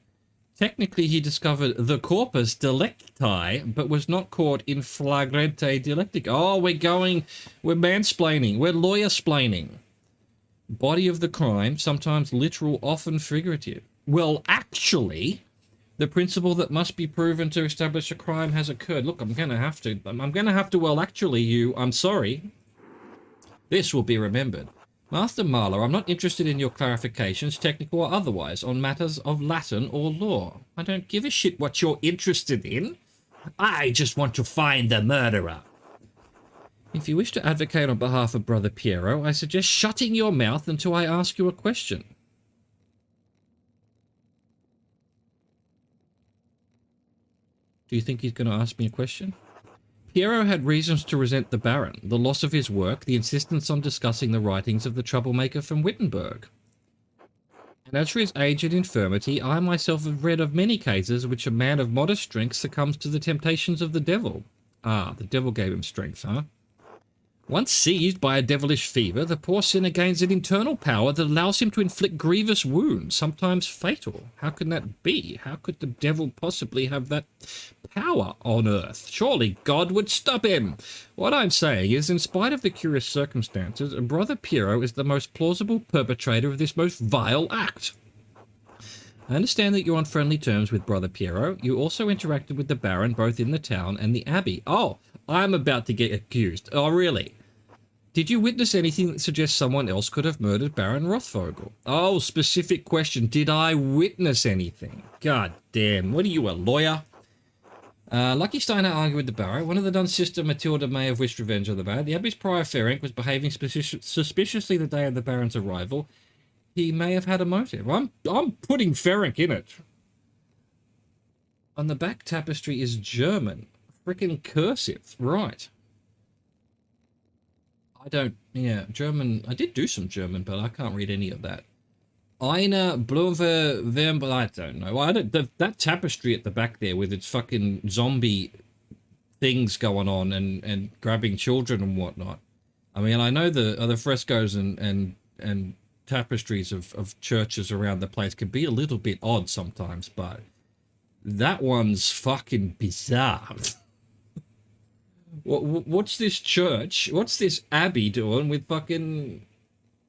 [SPEAKER 3] Technically, he discovered the corpus delicti, but was not caught in flagrante delictico. Oh, we're mansplaining, we're lawyer-splaining. Body of the crime, sometimes literal, often figurative. Well, actually, the principle that must be proven to establish a crime has occurred. Look, I'm gonna have to, well, actually, I'm sorry. This will be remembered. Master Marlowe, I'm not interested in your clarifications, technical or otherwise, on matters of Latin or law. I don't give a shit what you're interested in. I just want to find the murderer. If you wish to advocate on behalf of Brother Piero, I suggest shutting your mouth until I ask you a question. Do you think he's going to ask me a question? Piero had reasons to resent the Baron, the loss of his work, the insistence on discussing the writings of the troublemaker from Wittenberg. And as for his age and infirmity, I myself have read of many cases in which a man of modest strength succumbs to the temptations of the devil. Ah, the devil gave him strength, huh? Once seized by a devilish fever, the poor sinner gains an internal power that allows him to inflict grievous wounds, sometimes fatal. How can that be? How could the devil possibly have that power on earth? Surely God would stop him. What I'm saying is, in spite of the curious circumstances, Brother Piero is the most plausible perpetrator of this most vile act. I understand that you're on friendly terms with Brother Piero. You also interacted with the Baron both in the town and the Abbey. Oh, I'm about to get accused. Oh, really? Did you witness anything that suggests someone else could have murdered Baron Rothvogel? Oh, specific question. Did I witness anything? God damn. What are you, a lawyer? Lucky Steiner argued with the Baron. One of the Dunn's sister, Matilda, may have wished revenge on the Baron. The Abbey's prior Ferenc was behaving suspiciously the day of the Baron's arrival. He may have had a motive. I'm putting Ferenc in it. On the back tapestry is German. Frickin' cursive. Right. German. I did do some German, but I can't read any of that. Eine Blume, but I don't know. That tapestry at the back there with its fucking zombie things going on and grabbing children and whatnot. I mean, I know the frescoes and tapestries of churches around the place can be a little bit odd sometimes, but that one's fucking bizarre. What's this church? What's this abbey doing with fucking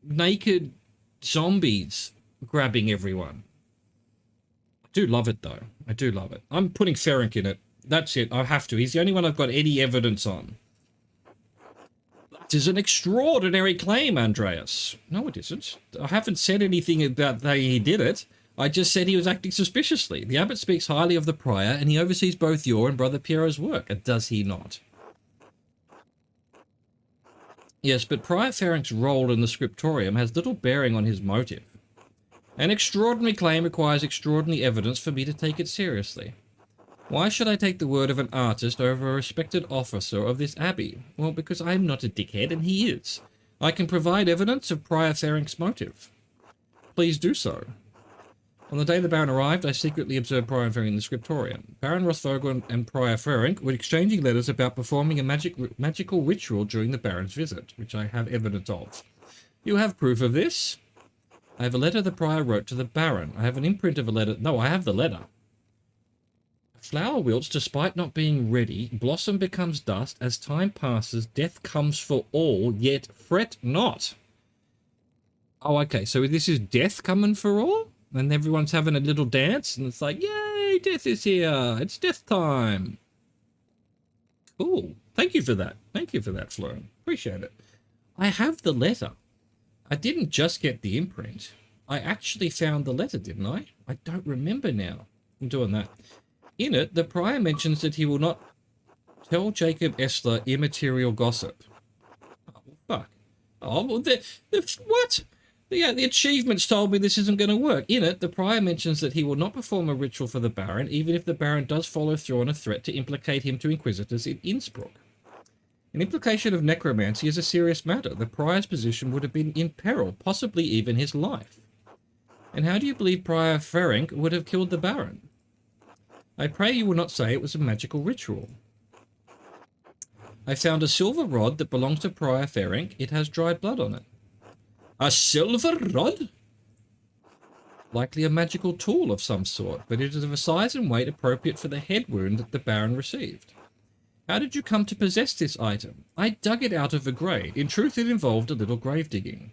[SPEAKER 3] naked zombies grabbing everyone? I do love it, though. I do love it. I'm putting Ferenc in it. That's it. I have to. He's the only one I've got any evidence on. That is an extraordinary claim, Andreas. No, it isn't. I haven't said anything about that he did it. I just said he was acting suspiciously. The abbot speaks highly of the prior, and he oversees both your and Brother Piero's work. Does he not? Yes, but Prior Ferenc's role in the scriptorium has little bearing on his motive. An extraordinary claim requires extraordinary evidence for me to take it seriously. Why should I take the word of an artist over a respected officer of this abbey? Well, because I'm not a dickhead and he is. I can provide evidence of Prior Ferenc's motive. Please do so. On the day the Baron arrived, I secretly observed Prior Ferenc in the scriptorium. Baron Rothvogel and Prior Ferenc were exchanging letters about performing a magical ritual during the Baron's visit, which I have evidence of. You have proof of this? I have a letter the Prior wrote to the Baron. I have an imprint of a letter. No, I have the letter. Flower wilts despite not being ready. Blossom becomes dust. As time passes, death comes for all, yet fret not. Oh, okay. So this is death coming for all? And everyone's having a little dance, and it's like, yay, death is here. It's death time. Cool. Thank you for that. Thank you for that, Florin. Appreciate it. I have the letter. I didn't just get the imprint. I actually found the letter, didn't I? I don't remember now. I'm doing that. In it, the prior mentions that he will not tell Jacob Essler immaterial gossip. Oh, fuck. Oh, well, what? The achievements told me this isn't going to work. In it, the prior mentions that he will not perform a ritual for the Baron, even if the Baron does follow through on a threat to implicate him to Inquisitors in Innsbruck. An implication of necromancy is a serious matter. The prior's position would have been in peril, possibly even his life. And how do you believe Prior Ferenc would have killed the Baron? I pray you will not say it was a magical ritual. I found a silver rod that belongs to Prior Ferenc. It has dried blood on it. A silver rod? Likely a magical tool of some sort, but it is of a size and weight appropriate for the head wound that the Baron received. How did you come to possess this item? I dug it out of a grave. In truth, it involved a little grave digging.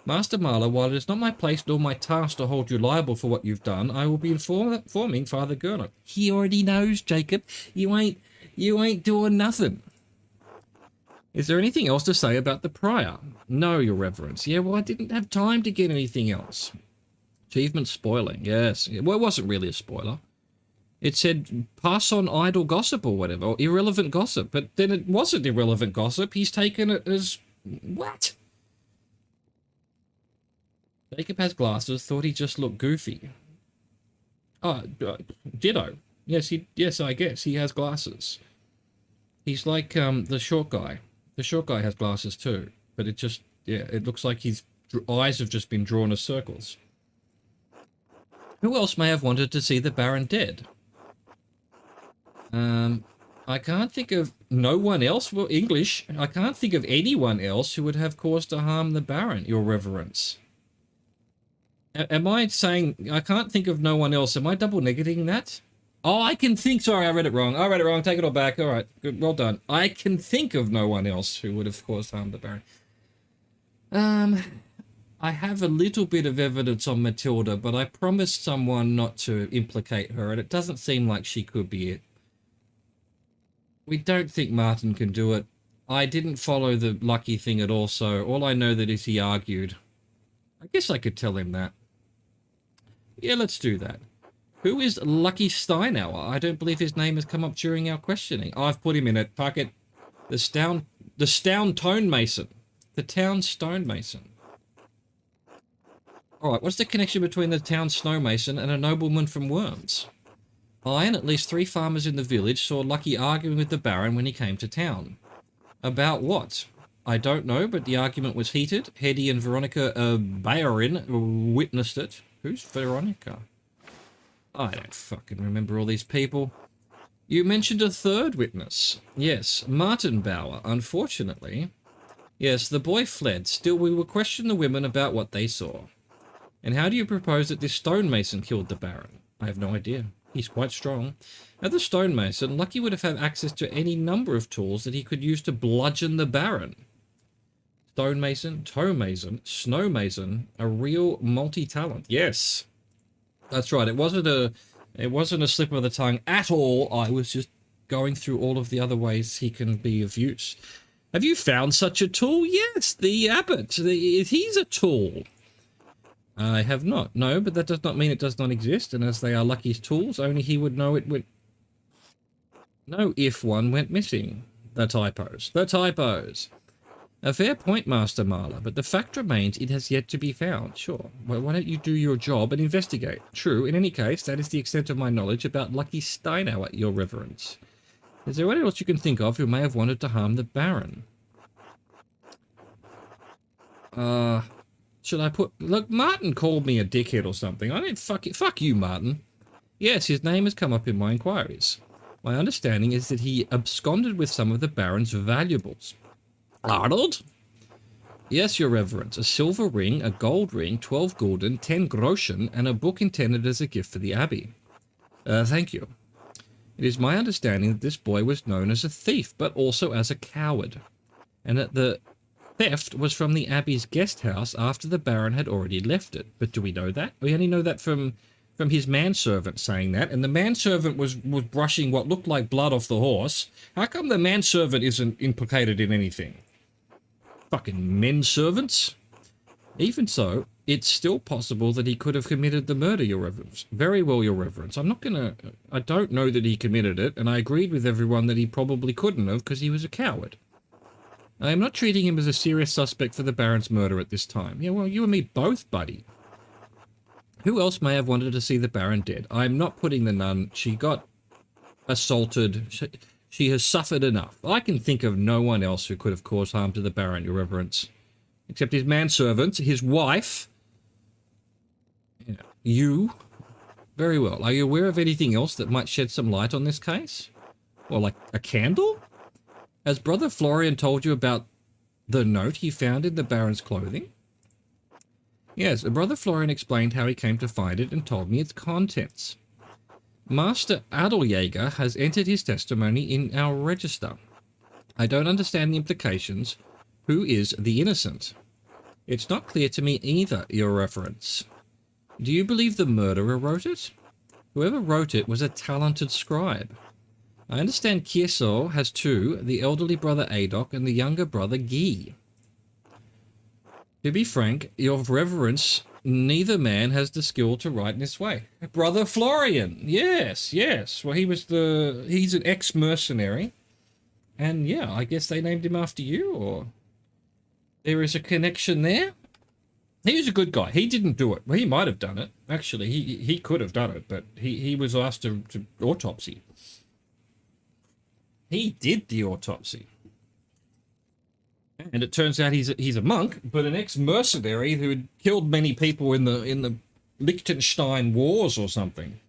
[SPEAKER 3] Master Marla, while it is not my place nor my task to hold you liable for what you've done, I will be informing Father Gurnock. He already knows, Jacob. You ain't doing nothing. Is there anything else to say about the prior? No, Your Reverence. Yeah, well, I didn't have time to get anything else. Achievement spoiling, yes. Well, it wasn't really a spoiler. It said pass on idle gossip or whatever, or irrelevant gossip, but then it wasn't irrelevant gossip. He's taken it as... what? Jacob has glasses, thought he just looked goofy. Oh, ditto. Yes, I guess. He has glasses. He's like the short guy. The short guy has glasses too, but it just, yeah, it looks like his eyes have just been drawn as circles. Who else may have wanted to see the Baron dead? I can't think of no one else. Well, English. I can't think of anyone else who would have cause to harm the Baron, Your Reverence. Am I saying I can't think of no one else? Am I double negating that? Oh, I can think. Sorry, I read it wrong. Take it all back. All right, good. Well done. I can think of no one else who would have caused harm to the Baron. I have a little bit of evidence on Matilda, but I promised someone not to implicate her, and it doesn't seem like she could be it. We don't think Martin can do it. I didn't follow the lucky thing at all, so all I know that is he argued. I guess I could tell him that. Yeah, let's do that. Who is Lucky Steinauer? I don't believe his name has come up during our questioning. I've put him in it. Fuck it. The Stown Stonemason. The town stonemason. Alright, what's the connection between the town stonemason and a nobleman from Worms? I and at least 3 farmers in the village saw Lucky arguing with the Baron when he came to town. About what? I don't know, but the argument was heated. Hedy and Veronica Bayerin witnessed it. Who's Veronica? I don't fucking remember all these people. You mentioned a 3rd witness. Yes, Martin Bauer, unfortunately. Yes, the boy fled. Still, we will question the women about what they saw. And how do you propose that this stonemason killed the Baron? I have no idea. He's quite strong. As a stonemason, Lucky would have had access to any number of tools that he could use to bludgeon the Baron. Stonemason, toe-mason, snow-mason, a real multi-talent. Yes. That's right. It wasn't a slip of the tongue at all. I was just going through all of the other ways he can be of use. Have you found such a tool? Yes, the abbot. He's a tool. I have not. No, but that does not mean it does not exist. And as they are Lucky's tools, only he would know it went... No, if one went missing. The typos. The typos. A fair point, Master Marla, but the fact remains it has yet to be found. Sure. Well, why don't you do your job and investigate? True. In any case, that is the extent of my knowledge about Lucky Steinauer, Your Reverence. Is there anyone else you can think of who may have wanted to harm the Baron? Should I put... Look, Martin called me a dickhead or something. I don't fuck you, Martin. Yes, his name has come up in my inquiries. My understanding is that he absconded with some of the Baron's valuables. Arnold? Yes, Your Reverence. A silver ring, a gold ring, 12 gulden, 10 groschen, and a book intended as a gift for the Abbey. Thank you. It is my understanding that this boy was known as a thief, but also as a coward, and that the theft was from the Abbey's guest house after the Baron had already left it. But do we know that? We only know that from his manservant saying that, and the manservant was brushing what looked like blood off the horse. How come the manservant isn't implicated in anything? Fucking men servants. Even so, it's still possible that he could have committed the murder, Your Reverence. Very well, Your Reverence. I don't know that he committed it, and I agreed with everyone that he probably couldn't have because he was a coward. I am not treating him as a serious suspect for the Baron's murder at this time. Yeah, well, you and me both, buddy. Who else may have wanted to see the Baron dead? I am not putting the nun. She got assaulted. She has suffered enough. I can think of no one else who could have caused harm to the Baron, Your Reverence. Except his manservant, his wife. You? Very well. Are you aware of anything else that might shed some light on this case? Or like a candle? Has Brother Florian told you about the note he found in the Baron's clothing? Yes, Brother Florian explained how he came to find it and told me its contents. Master Adeljäger has entered his testimony in our register. I don't understand the implications. Who is the innocent? It's not clear to me either, Your Reverence. Do you believe the murderer wrote it? Whoever wrote it was a talented scribe. I understand Kieso has two, the elderly brother Adok and the younger brother Guy. To be frank, Your Reverence, neither man has the skill to write in this way. Brother Florian, yes. Well, he's an ex-mercenary. And yeah, I guess they named him after you, or there is a connection there. He was a good guy. He didn't do it. Well, he might have done it. Actually, he could have done it, but he was asked to autopsy. He did the autopsy. And it turns out he's a monk, but an ex-mercenary who had killed many people in the Liechtenstein Wars or something.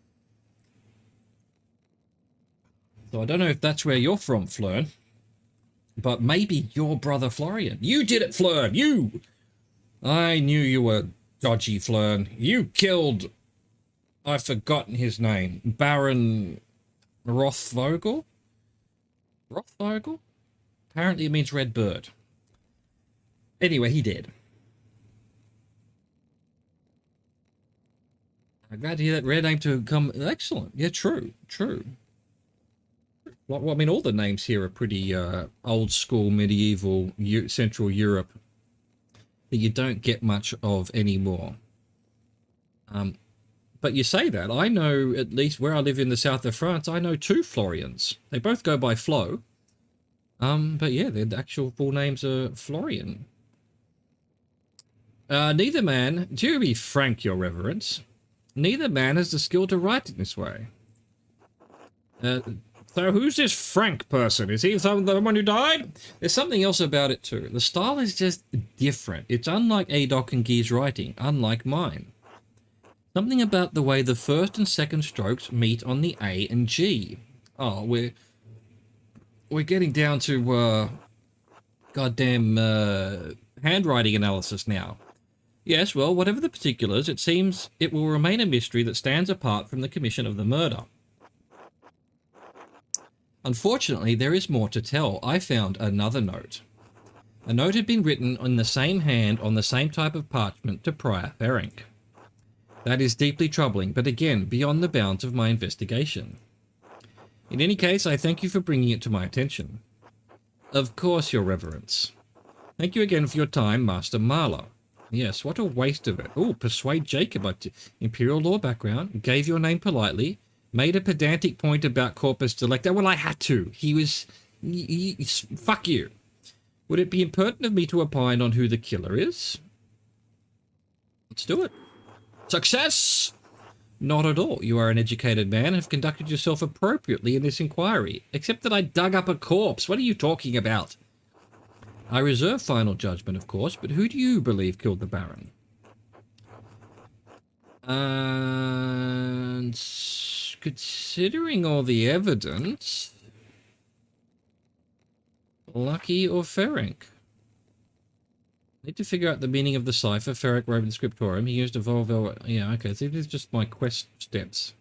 [SPEAKER 3] So I don't know if that's where you're from, Flern. But maybe your brother Florian. You did it, Flern! You! I knew you were dodgy, Flern. You killed... I've forgotten his name. Baron Rothvogel? Rothvogel? Apparently it means red bird. Anyway, he did. I'm glad to hear that rare name to come... Excellent. Yeah, true. Well, I mean, all the names here are pretty old school, medieval, Central Europe that you don't get much of anymore. But you say that. I know, at least where I live in the south of France, I know two Florians. They both go by Flo. But yeah, their actual full names are Florian. Neither man, to be frank, Your Reverence, neither man has the skill to write in this way. So who's this Frank person? Is he the one who died? There's something else about it too. The style is just different. It's unlike Adok and Guy's writing, unlike mine. Something about the way the first and second strokes meet on the A and G. Oh, we're getting down to goddamn handwriting analysis now. Yes, well, whatever the particulars, it seems it will remain a mystery that stands apart from the commission of the murder. Unfortunately, there is more to tell. I found another note. A note had been written in the same hand on the same type of parchment to Prior Ferenc. That is deeply troubling, but again, beyond the bounds of my investigation. In any case, I thank you for bringing it to my attention. Of course, Your Reverence. Thank you again for your time, Master Marla. Yes, what a waste of it. Oh, persuade Jacob. Imperial law background, gave your name politely, made a pedantic point about corpus delicti. Well, I had to. Fuck you. Would it be impertinent of me to opine on who the killer is? Let's do it. Success! Not at all. You are an educated man and have conducted yourself appropriately in this inquiry, except that I dug up a corpse. What are you talking about? I reserve final judgment, of course, but who do you believe killed the Baron? And considering all the evidence, Lucky or Ferenc? Need to figure out the meaning of the cipher. Ferenc wrote in the scriptorium. He used a Volvo. Yeah, okay. So these are just my quest steps.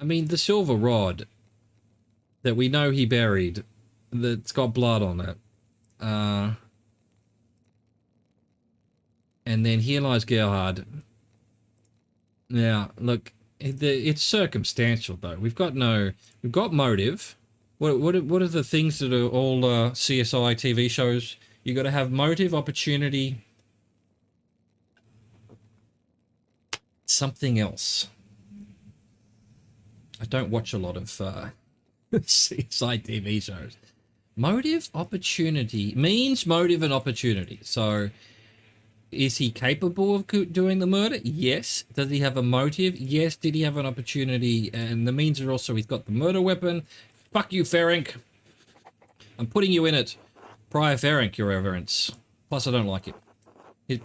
[SPEAKER 3] I mean, the silver rod that we know he buried, that's got blood on it. And then here lies Gerhard. Now, look, it's circumstantial though. We've got motive. What are the things that are all CSI TV shows? You got to have motive, opportunity, something else. I don't watch a lot of CSI TV shows. Motive, opportunity means motive and opportunity. So, is he capable of doing the murder? Yes. Does he have a motive? Yes. Did he have an opportunity? And the means are also he's got the murder weapon. Fuck you, Ferenc. I'm putting you in it. Prior Ferenc, Your Reverence. Plus, I don't like it.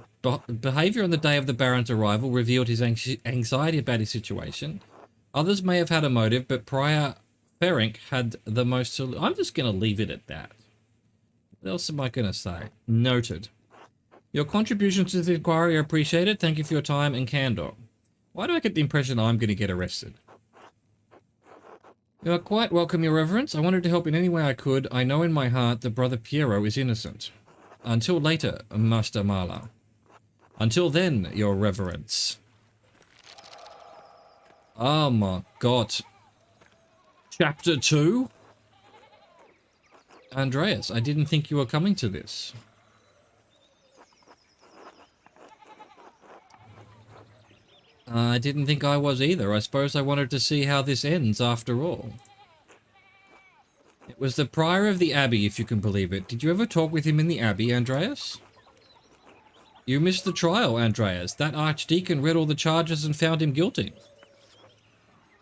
[SPEAKER 3] behavior on the day of the Baron's arrival revealed his anxiety about his situation. Others may have had a motive, but Prior Ferenc had the most... I'm just going to leave it at that. What else am I going to say? Noted. Your contributions to the inquiry are appreciated. Thank you for your time and candor. Why do I get the impression I'm going to get arrested? You are quite welcome, Your Reverence. I wanted to help in any way I could. I know in my heart that Brother Piero is innocent. Until later, Master Marla. Until then, Your Reverence. Oh my god. Chapter 2? Andreas, I didn't think you were coming to this. I didn't think I was either. I suppose I wanted to see how this ends after all. It was the prior of the Abbey, if you can believe it. Did you ever talk with him in the Abbey, Andreas? You missed the trial, Andreas. That archdeacon read all the charges and found him guilty.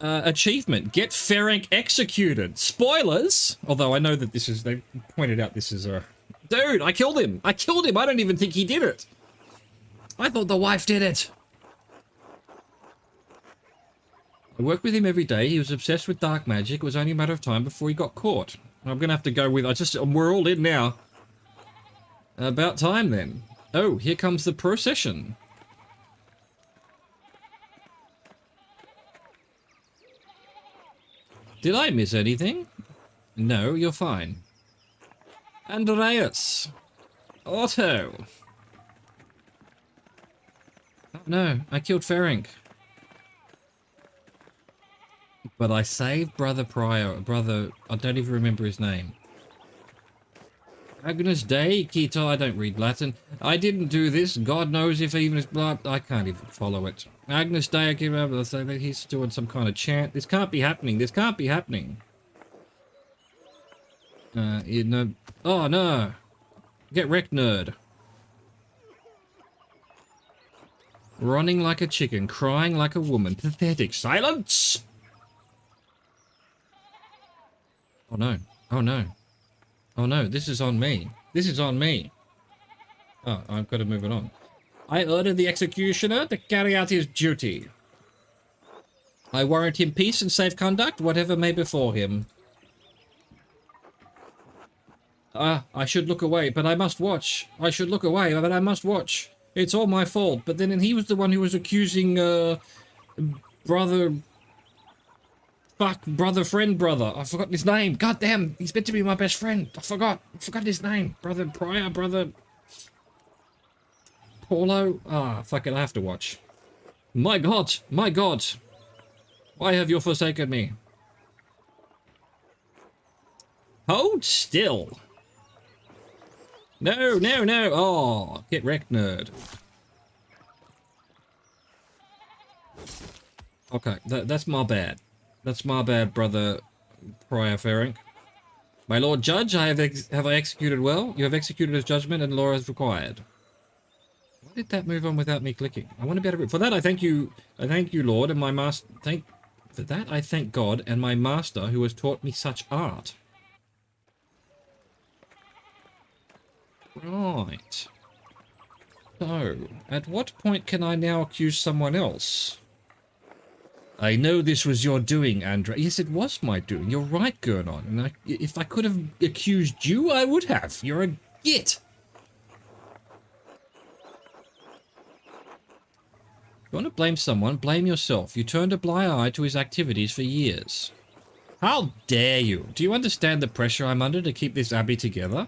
[SPEAKER 3] Achievement. Get Ferenc executed. Spoilers! Although I know that this is... They pointed out this is a... Dude, I killed him! I killed him! I don't even think he did it! I thought the wife did it! I worked with him every day. He was obsessed with dark magic. It was only a matter of time before he got caught. I'm gonna have to go with... We're all in now. About time, then. Oh, here comes the procession. Did I miss anything? No, you're fine. Andreas. Otto. Oh, no, I killed Ferenc. But I saved Brother Prior. I don't even remember his name. Agnus Dei, Kita, I don't read Latin. I didn't do this. God knows if even his blood... I can't even follow it. Agnus Dei, I can't remember. So he's doing some kind of chant. This can't be happening. This can't be happening. You know... Oh, no. Get wrecked, nerd. Running like a chicken, crying like a woman. Pathetic. Silence! Oh, no. Oh, no. Oh no, this is on me. This is on me. Oh, I've got to move it on. I ordered the executioner to carry out his duty. I warrant him peace and safe conduct, whatever may befall him. I should look away, but I must watch. I should look away, but I must watch. It's all my fault. But then he was the one who was accusing, brother... Fuck, brother. I've forgotten his name. God damn, he's meant to be my best friend. I forgot his name. Brother Prior, brother... Paulo? Ah, fuck it, I have to watch. My God, my God. Why have you forsaken me? Hold still. No, no, no. Oh, get wrecked, nerd. Okay, that's my bad. That's my bad, Brother Prior Ferenc. My Lord Judge, have I executed well? You have executed as judgment and law as required. Why did that move on without me clicking? I want to be able to... For that, I thank you, Lord, and my master... For that, I thank God and my master who has taught me such art. Right. So, at what point can I now accuse someone else? I know this was your doing, Andre. Yes, it was my doing. You're right, Gurnon. And if I could have accused you, I would have. You're a git. If you want to blame someone, blame yourself. You turned a blind eye to his activities for years. How dare you? Do you understand the pressure I'm under to keep this abbey together?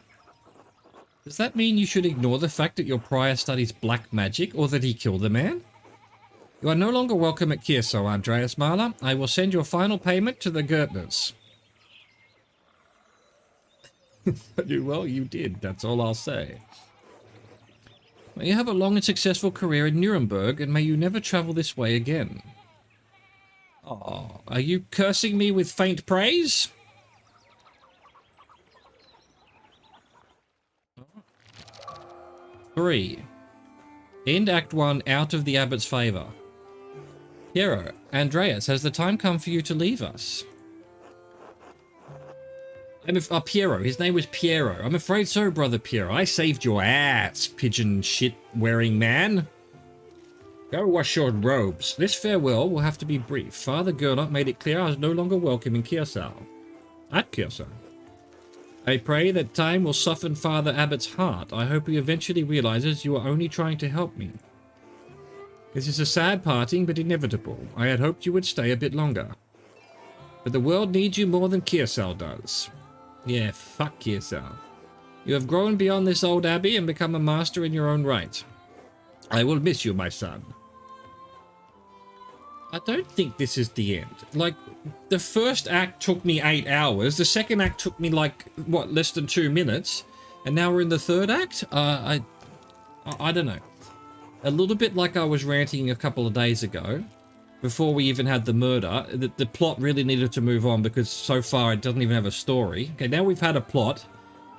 [SPEAKER 3] Does that mean you should ignore the fact that your prior studies black magic or that he killed a man? You are no longer welcome at Kierso, Andreas Marla. I will send your final payment to the Gertners. Well, you did. That's all I'll say. May you have a long and successful career in Nuremberg, and may you never travel this way again. Oh, are you cursing me with faint praise? Three. End Act 1 out of the Abbot's favour. Piero, Andreas, has the time come for you to leave us? Piero. His name was Piero. I'm afraid so, brother Piero. I saved your ass, pigeon shit wearing man. Go wash your robes. This farewell will have to be brief. Father Gernot made it clear I was no longer welcome in Kiersau. At Kiersau. I pray that time will soften Father Abbott's heart. I hope he eventually realizes you are only trying to help me. This is a sad parting, but inevitable. I had hoped you would stay a bit longer. But the world needs you more than Kiersau does. Yeah, fuck Kiersau. You have grown beyond this old abbey and become a master in your own right. I will miss you, my son. I don't think this is the end. Like, the first act took me 8 hours. The second act took me, like, what, less than 2 minutes? And now we're in the third act? I don't know. A little bit like I was ranting a couple of days ago, before we even had the murder. The plot really needed to move on because so far it doesn't even have a story. Okay, now we've had a plot.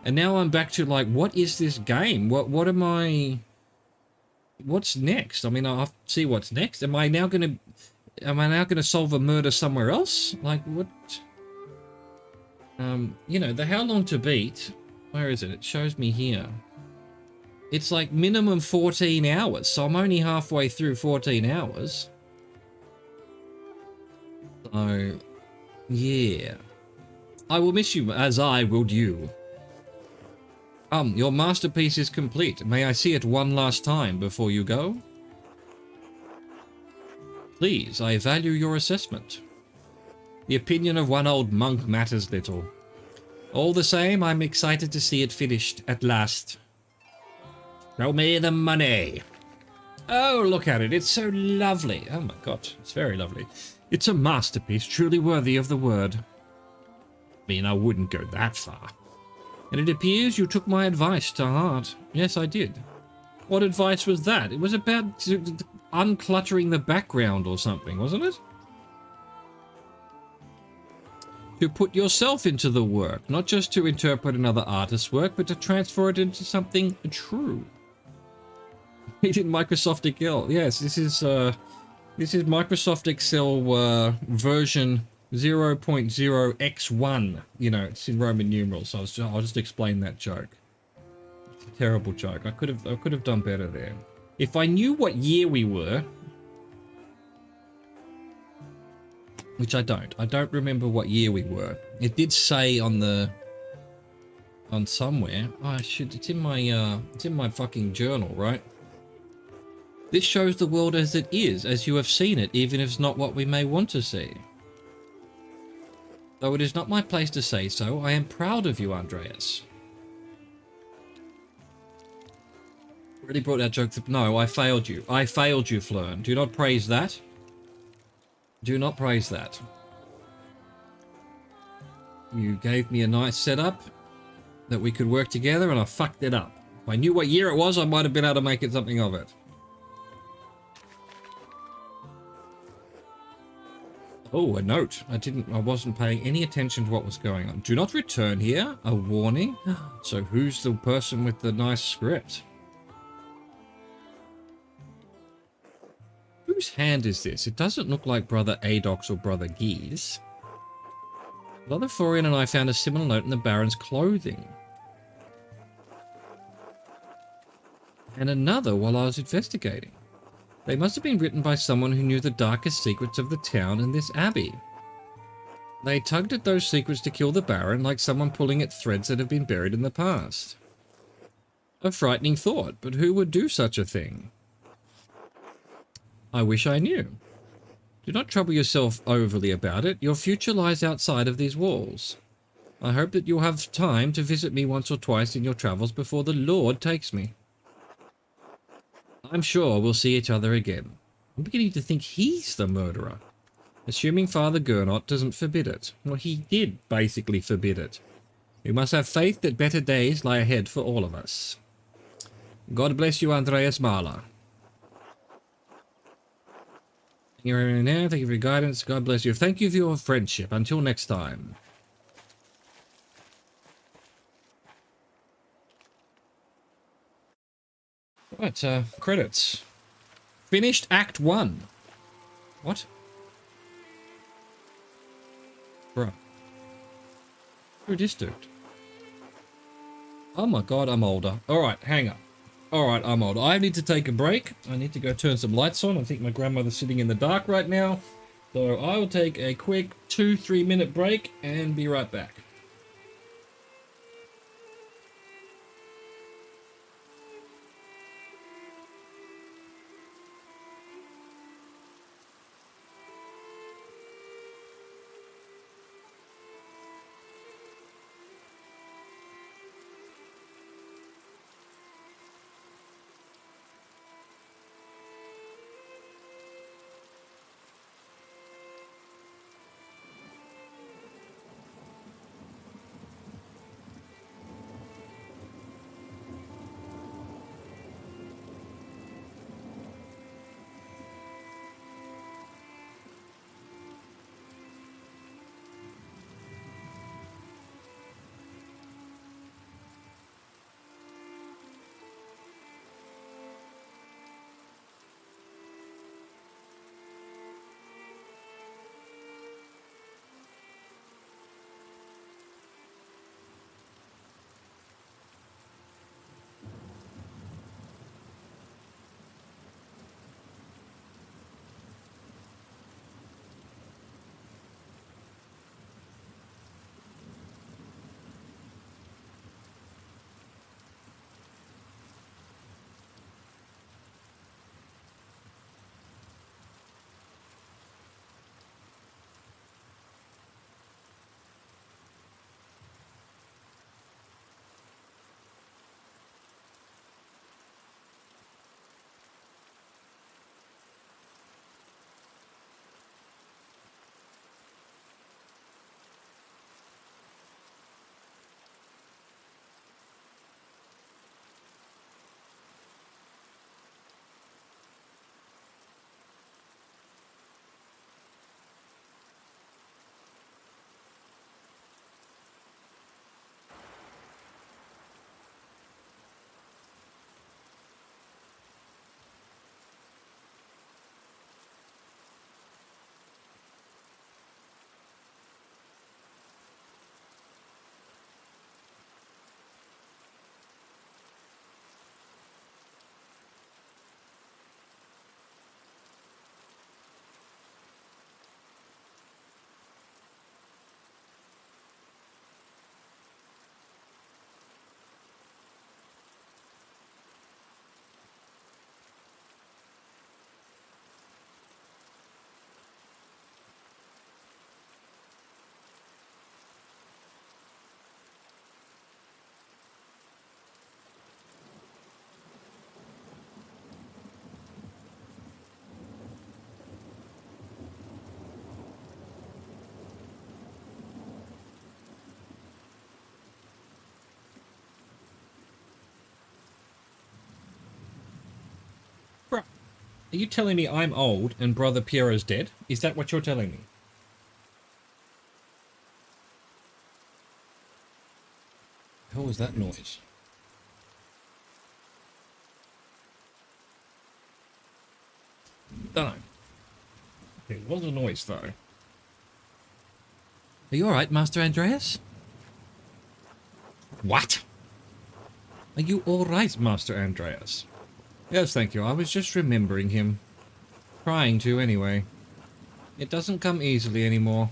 [SPEAKER 3] And now I'm back to, like, what is this game? What am I... What's next? I mean, I'll have to see what's next. Am I now going to solve a murder somewhere else? Like, what? You know, the how long to beat, where is it? It shows me here. It's like minimum 14 hours, so I'm only halfway through 14 hours. So, yeah. I will miss you, as I will you. Your masterpiece is complete. May I see it one last time before you go? Please, I value your assessment. The opinion of one old monk matters little. All the same, I'm excited to see it finished at last. Show me the money. Oh, look at it. It's so lovely. Oh my god, it's very lovely. It's a masterpiece, truly worthy of the word. I mean, I wouldn't go that far. And it appears you took my advice to heart. Yes, I did. What advice was that? It was about uncluttering the background or something, wasn't it? To put yourself into the work, not just to interpret another artist's work, but to transfer it into something true. He did Microsoft Excel. Yes, this is Microsoft Excel version 0.0x1. You know, it's in Roman numerals. So I'll just explain that joke. It's a terrible joke. I could have done better there. If I knew what year we were, which I don't. I don't remember what year we were. It did say on somewhere. Oh, it's in my fucking journal, right? This shows the world as it is, as you have seen it, even if it's not what we may want to see. Though it is not my place to say so, I am proud of you, Andreas. Really brought that joke. No, I failed you. I failed you, Flern. Do not praise that. Do not praise that. You gave me a nice setup that we could work together, and I fucked it up. If I knew what year it was, I might have been able to make it something of it. Oh, a note. I wasn't paying any attention to what was going on. Do not return here. A warning. So who's the person with the nice script? Whose hand is this? It doesn't look like Brother Adox or Brother Geese. Brother Florian and I found a similar note in the Baron's clothing. And another while I was investigating. They must have been written by someone who knew the darkest secrets of the town and this abbey. They tugged at those secrets to kill the Baron, like someone pulling at threads that have been buried in the past. A frightening thought, but who would do such a thing? I wish I knew. Do not trouble yourself overly about it. Your future lies outside of these walls. I hope that you'll have time to visit me once or twice in your travels before the Lord takes me. I'm sure we'll see each other again. I'm beginning to think he's the murderer. Assuming Father Gernot doesn't forbid it. Well, he did basically forbid it. We must have faith that better days lie ahead for all of us. God bless you, Andreas Mahler. Thank you for your guidance. God bless you. Thank you for your friendship. Until next time. Right, credits. Finished Act 1. What? Bruh. Who this dude? Oh my god, I'm older. Alright, hang up. Alright, I'm older. I need to take a break. I need to go turn some lights on. I think my grandmother's sitting in the dark right now. So I will take a quick 2-3 minute break and be right back. Bruh, are you telling me I'm old and Brother Piero's dead? Is that what you're telling me? What was that noise? Dunno. It was a noise though. Are you alright, Master Andreas? What? Are you alright, Master Andreas? Yes, thank you. I was just remembering him. Trying to, anyway. It doesn't come easily anymore.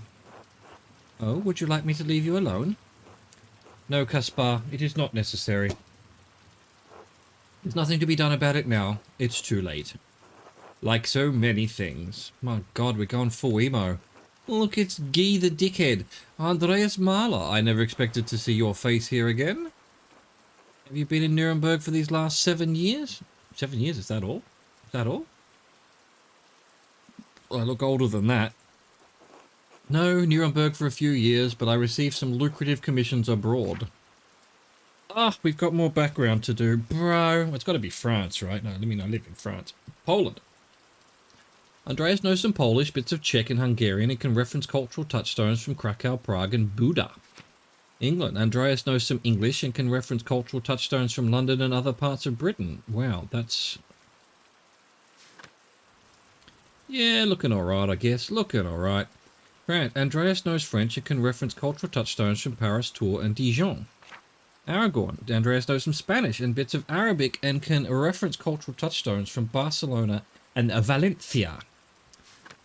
[SPEAKER 3] Oh, would you like me to leave you alone? No, Caspar, it is not necessary. There's nothing to be done about it now. It's too late. Like so many things. My god, we're going full emo. Look, it's Guy the dickhead. Andreas Mahler. I never expected to see your face here again. Have you been in Nuremberg for these last 7 years? 7 years, is that all? Is that all? Well, I look older than that. No, Nuremberg for a few years, but I received some lucrative commissions abroad. Ah, we've got more background to do. Bro, it's got to be France, right? No, I mean, I live in France. Poland. Andreas knows some Polish, bits of Czech and Hungarian, and can reference cultural touchstones from Krakow, Prague, and Buda. England. Andreas knows some English and can reference cultural touchstones from London and other parts of Britain. Wow, that's... yeah, looking alright, I guess. Looking alright. Andreas knows French and can reference cultural touchstones from Paris, Tours, and Dijon. Aragorn. Andreas knows some Spanish and bits of Arabic and can reference cultural touchstones from Barcelona and Valencia.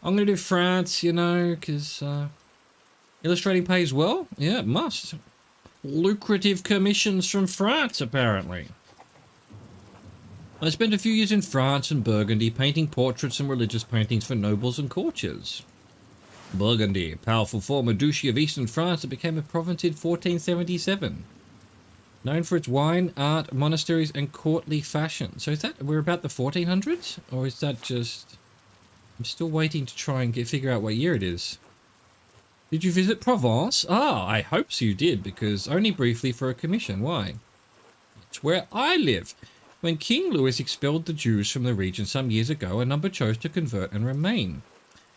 [SPEAKER 3] I'm going to do France, you know, because illustrating pays well. Yeah, it must. Lucrative commissions from France, apparently. I spent a few years in France and Burgundy painting portraits and religious paintings for nobles and courtiers. Burgundy, powerful former duchy of eastern France that became a province in 1477. Known for its wine, art, monasteries, and courtly fashion. So is that, we're about the 1400s? Or is that just... I'm still waiting to try and figure out what year it is. Did you visit Provence? Ah, I hope so you did, because only briefly for a commission. Why? It's where I live. When King Louis expelled the Jews from the region some years ago, a number chose to convert and remain.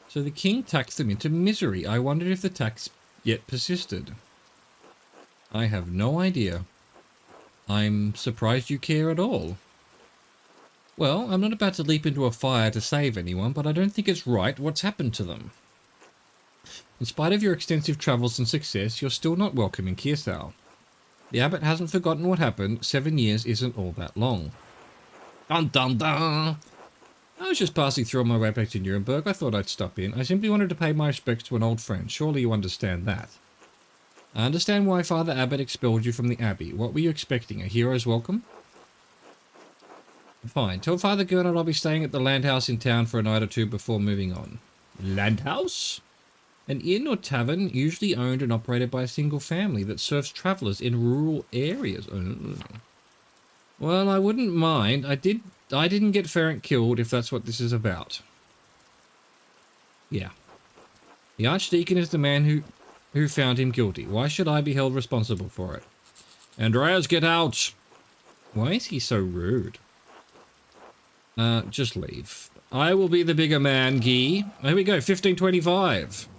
[SPEAKER 3] So the king taxed them into misery. I wondered if the tax yet persisted. I have no idea. I'm surprised you care at all. Well, I'm not about to leap into a fire to save anyone, but I don't think it's right what's happened to them. In spite of your extensive travels and success, you're still not welcome in Kiersau. The abbot hasn't forgotten what happened. 7 years isn't all that long. Dun dun dun! I was just passing through on my way back to Nuremberg. I thought I'd stop in. I simply wanted to pay my respects to an old friend. Surely you understand that. I understand why Father Abbot expelled you from the Abbey. What were you expecting? A hero's welcome? Fine. Tell Father Gernot I'll be staying at the Landhouse in town for a night or two before moving on. Landhouse? An inn or tavern usually owned and operated by a single family that serves travellers in rural areas. Well, I wouldn't mind. I didn't get Ferenc killed if that's what this is about. Yeah. The Archdeacon is the man who found him guilty. Why should I be held responsible for it? Andreas, get out! Why is he so rude? Just leave. I will be the bigger man, Guy. Here we go, 1525.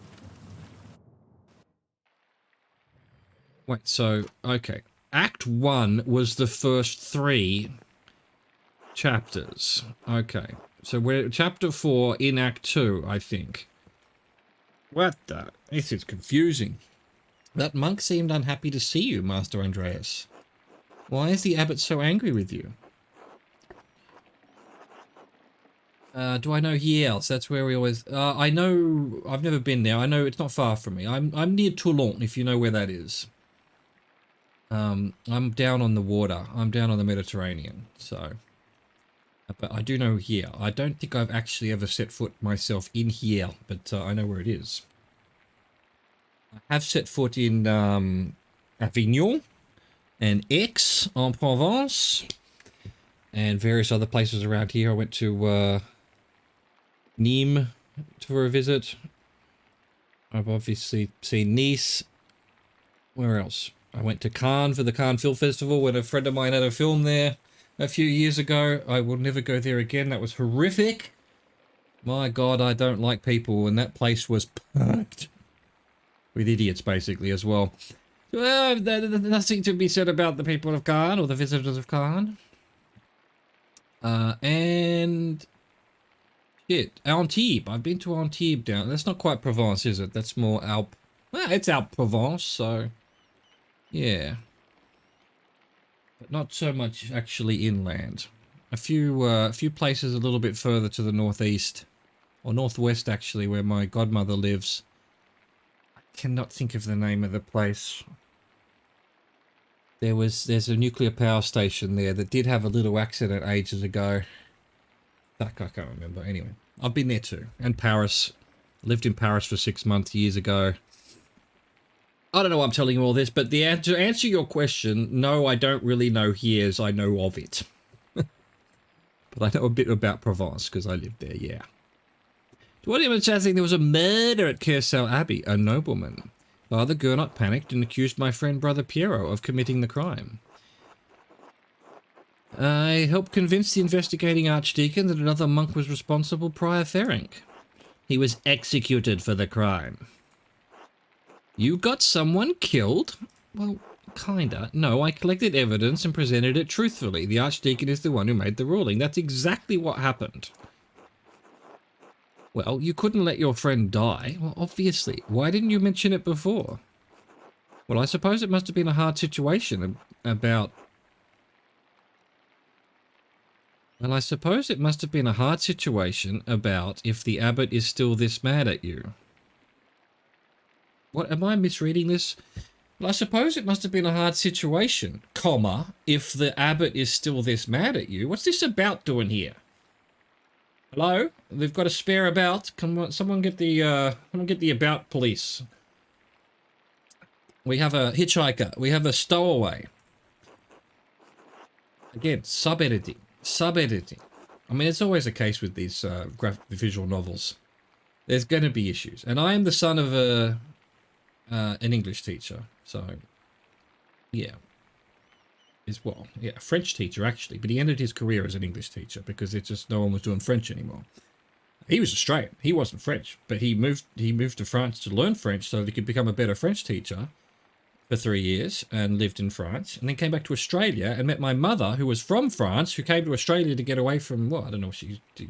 [SPEAKER 3] Wait, so, okay. Act 1 was the first 3 chapters. Okay. So we're chapter 4 in Act 2, I think. What the? This is confusing. That monk seemed unhappy to see you, Master Andreas. Why is the abbot so angry with you? Do I know Yales? That's where we always... I know... I've never been there. I know it's not far from me. I'm near Toulon, if you know where that is. I'm down on the water. I'm down on the Mediterranean, so... But I do know here. I don't think I've actually ever set foot myself in here, but I know where it is. I have set foot in Avignon and Aix-en-Provence and various other places around here. I went to Nîmes for a visit. I've obviously seen Nice. Where else? I went to Cannes for the Cannes Film Festival when a friend of mine had a film there a few years ago. I will never go there again. That was horrific. My God, I don't like people, and that place was packed with idiots, basically, as well. Well, there's nothing to be said about the people of Cannes or the visitors of Cannes. And shit, Antibes. I've been to Antibes down. That's not quite Provence, is it? That's more Alp. Well, it's Alp Provence, so yeah. But not so much actually inland. A few places a little bit further to the northeast, or northwest actually, where my godmother lives. I cannot think of the name of the place. There's a nuclear power station there that did have a little accident ages ago. Fuck, I can't remember. Anyway, I've been there too. And Paris. Lived in Paris for 6 months years ago. I don't know why I'm telling you all this, but to answer your question, no, I don't really know Hieres. I know of it. But I know a bit about Provence because I lived there, yeah. To what anyone saying there was a murder at Kiersau Abbey, a nobleman. Father Gernot panicked and accused my friend Brother Piero of committing the crime. I helped convince the investigating archdeacon that another monk was responsible, Prior Ferenc. He was executed for the crime. You got someone killed? Well, kinda. No, I collected evidence and presented it truthfully. The archdeacon is the one who made the ruling. That's exactly what happened. Well, you couldn't let your friend die. Well, obviously. Why didn't you mention it before? Well, I suppose it must have been a hard situation about... Well, I suppose it must have been a hard situation about if the abbot is still this mad at you. What, am I misreading this? Well, I suppose it must have been a hard situation, comma, if the abbot is still this mad at you. What's this about doing here? Hello? They've got a spare about. Come on, someone get the about police. We have a hitchhiker. We have a stowaway. Again, sub-editing. Sub-editing. I mean, it's always the case with these visual novels. There's going to be issues. And I am the son of an English teacher. So, yeah. A French teacher, actually. But he ended his career as an English teacher because it's just no one was doing French anymore. He was Australian. He wasn't French. But he moved to France to learn French so that he could become a better French teacher for 3 years and lived in France. And then came back to Australia and met my mother, who was from France, who came to Australia to get away from, well, I don't know, to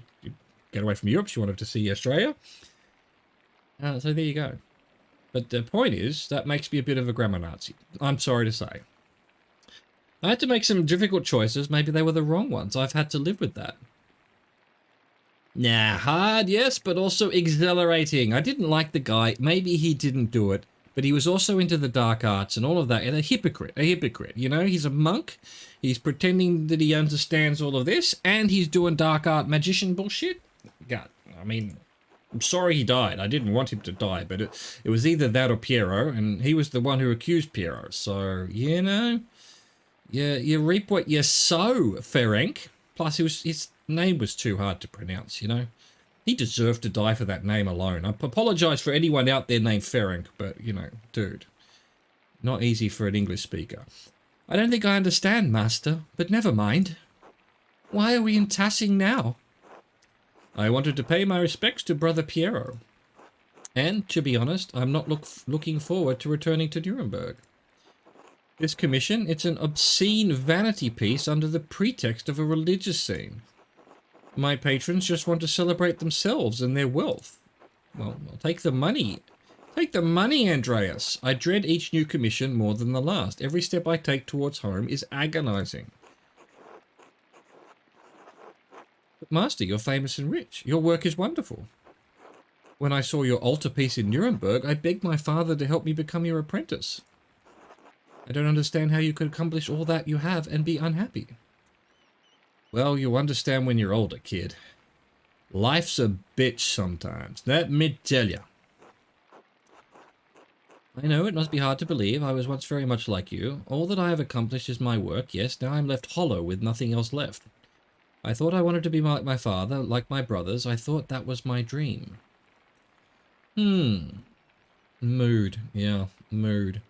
[SPEAKER 3] get away from Europe. She wanted to see Australia. So there you go. But the point is, that makes me a bit of a grammar Nazi. I'm sorry to say. I had to make some difficult choices. Maybe they were the wrong ones. I've had to live with that. Nah, hard, yes, but also exhilarating. I didn't like the guy. Maybe he didn't do it, but he was also into the dark arts and all of that. And a hypocrite. You know, he's a monk. He's pretending that he understands all of this, and he's doing dark art magician bullshit. God, I mean... I'm sorry he died. I didn't want him to die, but it was either that or Piero, and he was the one who accused Piero. So, you know, you reap what you sow, Ferenc. Plus, his name was too hard to pronounce, you know. He deserved to die for that name alone. I apologize for anyone out there named Ferenc, but, you know, dude, not easy for an English speaker. I don't think I understand, Master, but never mind. Why are we in Tassing now? I wanted to pay my respects to Brother Piero. And, to be honest, I'm not looking forward to returning to Nuremberg. This commission, it's an obscene vanity piece under the pretext of a religious scene. My patrons just want to celebrate themselves and their wealth. Well, take the money. Take the money, Andreas. I dread each new commission more than the last. Every step I take towards home is agonizing. But Master, you're famous and rich. Your work is wonderful. When I saw your altarpiece in Nuremberg, I begged my father to help me become your apprentice. I don't understand how you could accomplish all that you have and be unhappy. Well, you'll understand when you're older, kid. Life's a bitch sometimes, let me tell you. I know it must be hard to believe. I was once very much like you. All that I have accomplished is my work, yes, now I'm left hollow with nothing else left. I thought I wanted to be like my father, like my brothers. I thought that was my dream. Mood. Yeah, mood.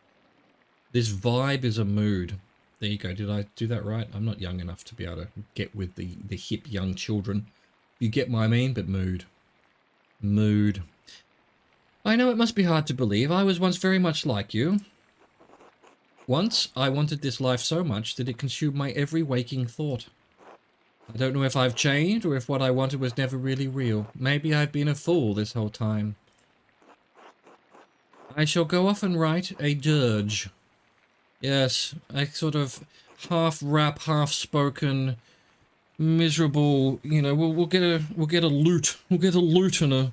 [SPEAKER 3] This vibe is a mood. There you go. Did I do that right? I'm not young enough to be able to get with the hip young children. You get what I mean? But mood. Mood. I know it must be hard to believe. I was once very much like you. Once, I wanted this life so much that it consumed my every waking thought. I don't know if I've changed or if what I wanted was never really real. Maybe I've been a fool this whole time. I shall go off and write a dirge. Yes, a sort of half-rap, half-spoken, miserable, you know, we'll get a lute. We'll get a lute and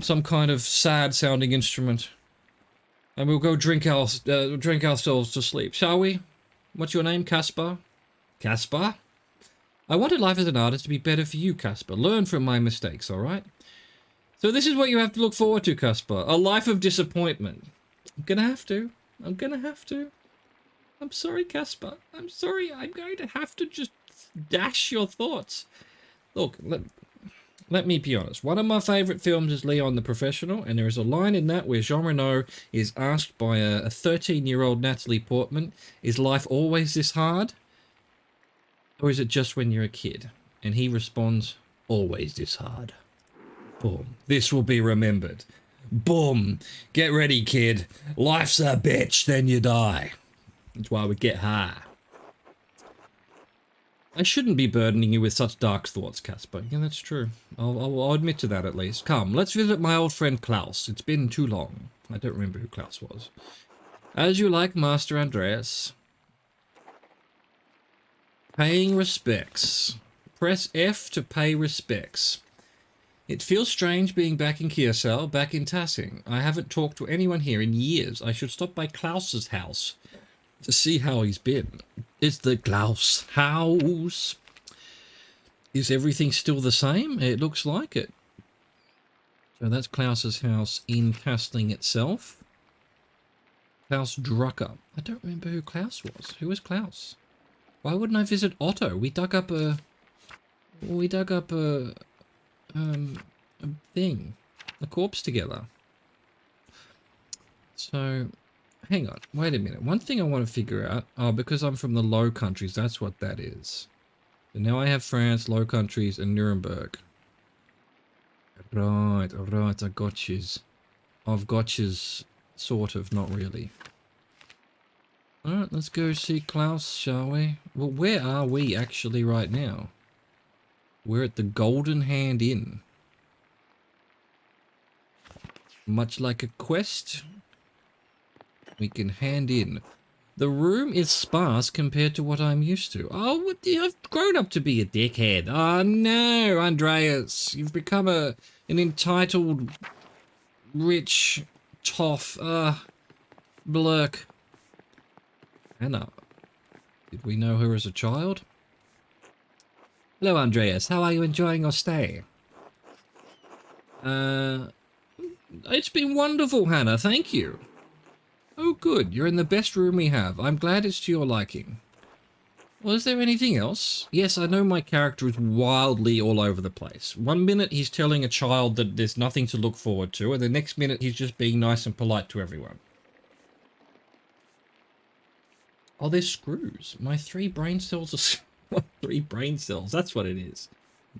[SPEAKER 3] some kind of sad-sounding instrument. And we'll go drink ourselves to sleep, shall we? What's your name, Caspar? Caspar? I wanted life as an artist to be better for you, Caspar. Learn from my mistakes, all right? So this is what you have to look forward to, Caspar. A life of disappointment. I'm gonna have to. I'm sorry, Caspar. I'm sorry. I'm going to have to just dash your thoughts. Look, let me be honest. One of my favourite films is Leon the Professional, and there is a line in that where Jean Reno is asked by a 13-year-old Natalie Portman, is life always this hard? Or is it just when you're a kid? And he responds, always this hard. Boom. This will be remembered. Boom. Get ready, kid. Life's a bitch, then you die. That's why we get high. I shouldn't be burdening you with such dark thoughts, Casper. Yeah, that's true. I'll admit to that at least. Come, let's visit my old friend Klaus. It's been too long. I don't remember who Klaus was. As you like, Master Andreas. Paying respects. Press F to pay respects. It feels strange being back in Kiersau, back in Tassing. I haven't talked to anyone here in years. I should stop by Klaus's house to see how he's been. It's the Klaus house. Is everything still the same? It looks like it. So that's Klaus's house in Castling itself. Klaus Drucker. I don't remember who Klaus was. Who was Klaus? Why wouldn't I visit Otto? We dug up a thing. A corpse together. So, hang on. Wait a minute. One thing I want to figure out. Oh, because I'm from the Low Countries. That's what that is. So now I have France, Low Countries, and Nuremberg. Right, I got yous. I've got yous, sort of, not really. Alright, let's go see Klaus, shall we? Well, where are we actually right now? We're at the Golden Hand Inn. Much like a quest, we can hand in. The room is sparse compared to what I'm used to. Oh, I've grown up to be a dickhead. Oh no, Andreas. You've become an entitled, rich toff. Blurk. Anna. Did we know her as a child? Hello, Andreas. How are you enjoying your stay? It's been wonderful, Hannah. Thank you. Oh, good. You're in the best room we have. I'm glad it's to your liking. Well, is there anything else? Yes, I know my character is wildly all over the place. One minute he's telling a child that there's nothing to look forward to, and the next minute he's just being nice and polite to everyone. Oh, there's screws. My 3 brain cells are... 3 brain cells. That's what it is.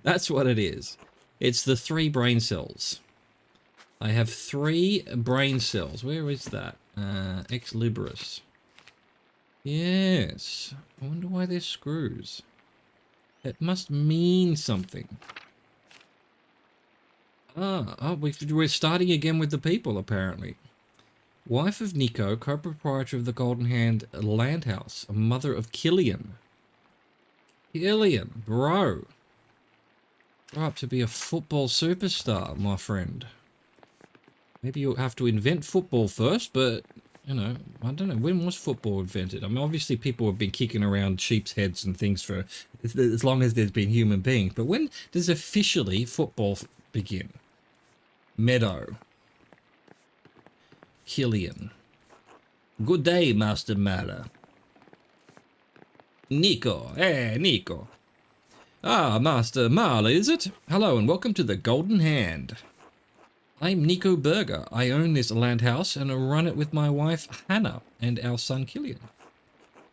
[SPEAKER 3] That's what it is. It's the 3 brain cells. I have 3 brain cells. Where is that? Ex Libris. Yes. I wonder why there's screws. It must mean something. We're starting again with the people, apparently. Wife of Nico, co-proprietor of the Golden Hand Landhouse, a mother of Killian. Killian, bro. Grow up to be a football superstar, my friend. Maybe you'll have to invent football first, but, you know, I don't know. When was football invented? I mean, obviously people have been kicking around sheep's heads and things for as long as there's been human beings. But when does officially football begin? Meadow. Killian. Good day, Master Mala. Nico. Hey, Nico. Ah, Master Mala, is it? Hello and welcome to the Golden Hand. I'm Nico Berger. I own this land house and run it with my wife Hannah and our son Killian.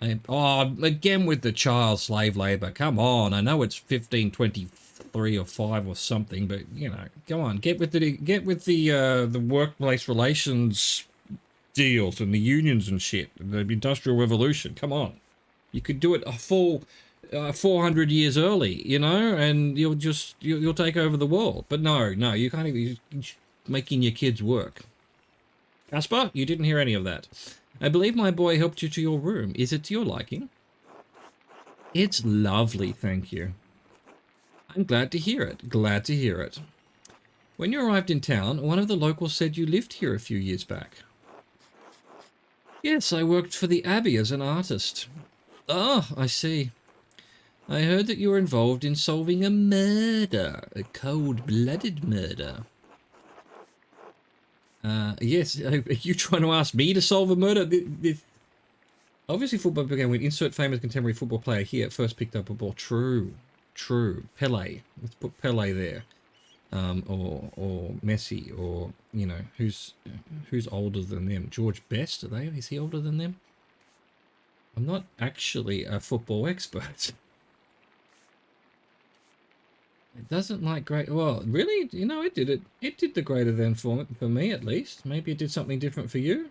[SPEAKER 3] Again with the child slave labor. Come on, I know it's 1523 or 5 or something, but you know, come on, get with the workplace relations deals and the unions and shit, the Industrial Revolution. Come on, you could do it a full 400 years early, you know, and you'll take over the world. But no, you can't even. Making your kids work. Caspar, you didn't hear any of that. I believe my boy helped you to your room. Is it to your liking? It's lovely, thank you. I'm glad to hear it. Glad to hear it. When you arrived in town, one of the locals said you lived here a few years back. Yes, I worked for the Abbey as an artist. Ah, I see. I heard that you were involved in solving a murder. A cold-blooded murder. Yes, are you trying to ask me to solve a murder? Obviously, football began when insert famous contemporary football player here first picked up a ball. True. Pele. Let's put Pele there. Or Messi, or, you know, who's older than them? George Best, is he older than them? I'm not actually a football expert. It doesn't like great. Well, really, you know, it did the greater than for me at least. Maybe it did something different for you.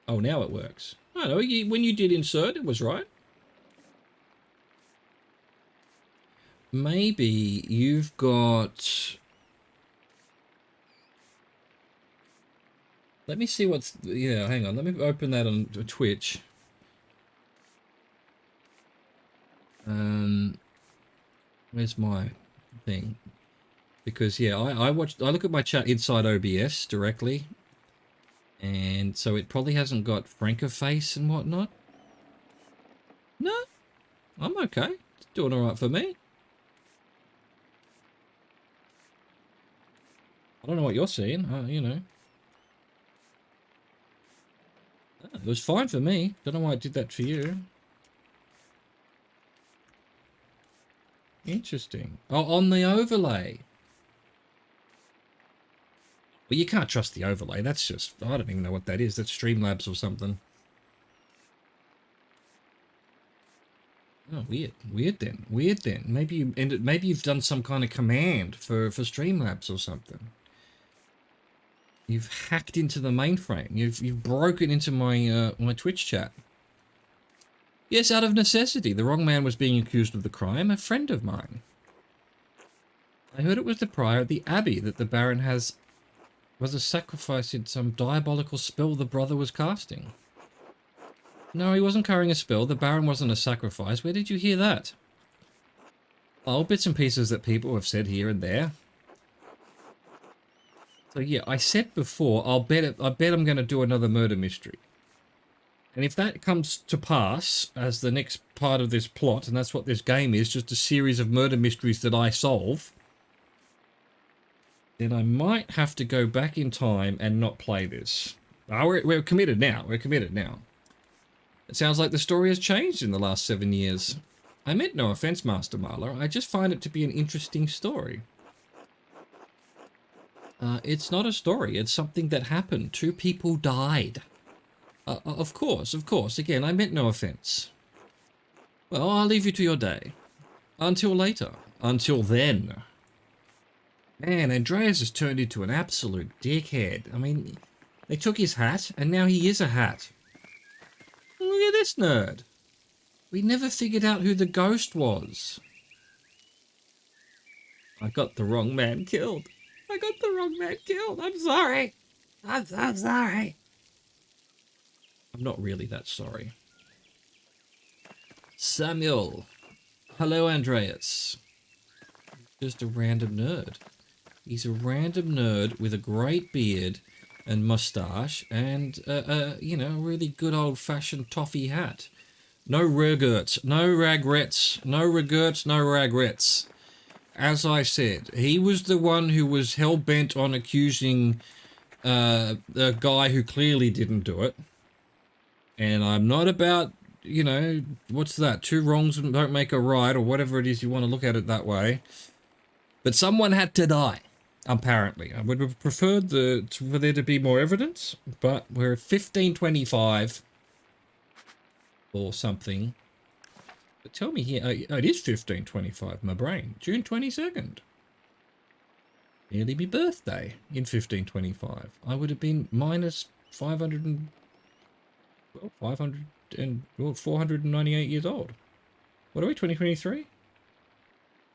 [SPEAKER 3] Oh, now it works. I know when you did insert, it was right. maybe you've got... Let me see what's... Yeah, hang on. Let me open that on Twitch. Where's my thing? Because, yeah, I look at my chat inside OBS directly. And so it probably hasn't got Francoface and whatnot. No, I'm okay. It's doing all right for me. I don't know what you're seeing, you know. It was fine for me. Don't know why I did that for you. Interesting. Oh, on the overlay. Well, you can't trust the overlay. That's just... I don't even know what that is. That's Streamlabs or something. Oh, weird. Weird then. Weird then. Maybe you've done some kind of command for Streamlabs or something. You've hacked into the mainframe. You've broken into my my Twitch chat. Yes, out of necessity. The wrong man was being accused of the crime. A friend of mine. I heard it was the prior at the abbey that the Baron was a sacrifice in some diabolical spell the brother was casting. No, he wasn't carrying a spell. The Baron wasn't a sacrifice. Where did you hear that? Oh, bits and pieces that people have said here and there. So yeah, I said before, I bet I'm going to do another murder mystery. And if that comes to pass as the next part of this plot, and that's what this game is, just a series of murder mysteries that I solve, then I might have to go back in time and not play this. Oh, we're committed now. We're committed now. It sounds like the story has changed in the last 7 years. I meant no offense, Master Marler. I just find it to be an interesting story. It's not a story. It's something that happened. 2 people died. Of course. Again, I meant no offense. Well, I'll leave you to your day. Until later. Until then. Man, Andreas has turned into an absolute dickhead. I mean, they took his hat, and now he is a hat. Look at this nerd. We never figured out who the ghost was. I got the wrong man killed. I'm sorry. I'm so sorry. I'm not really that sorry. Samuel. Hello, Andreas. Just a random nerd. He's a random nerd with a great beard and mustache and, you know, a really good old-fashioned toffee hat. No regrets, no regrets, no regrets, no regrets. As I said, he was the one who was hell-bent on accusing the guy who clearly didn't do it. And I'm not about, you know, what's that? 2 wrongs don't make a right, or whatever it is you want to look at it that way. But someone had to die, apparently. I would have preferred for there to be more evidence, but we're at 1525 or something. But tell me here, oh, it is 1525, my brain. June 22nd. Nearly my birthday in 1525. I would have been minus 498 years old. What are we, 2023?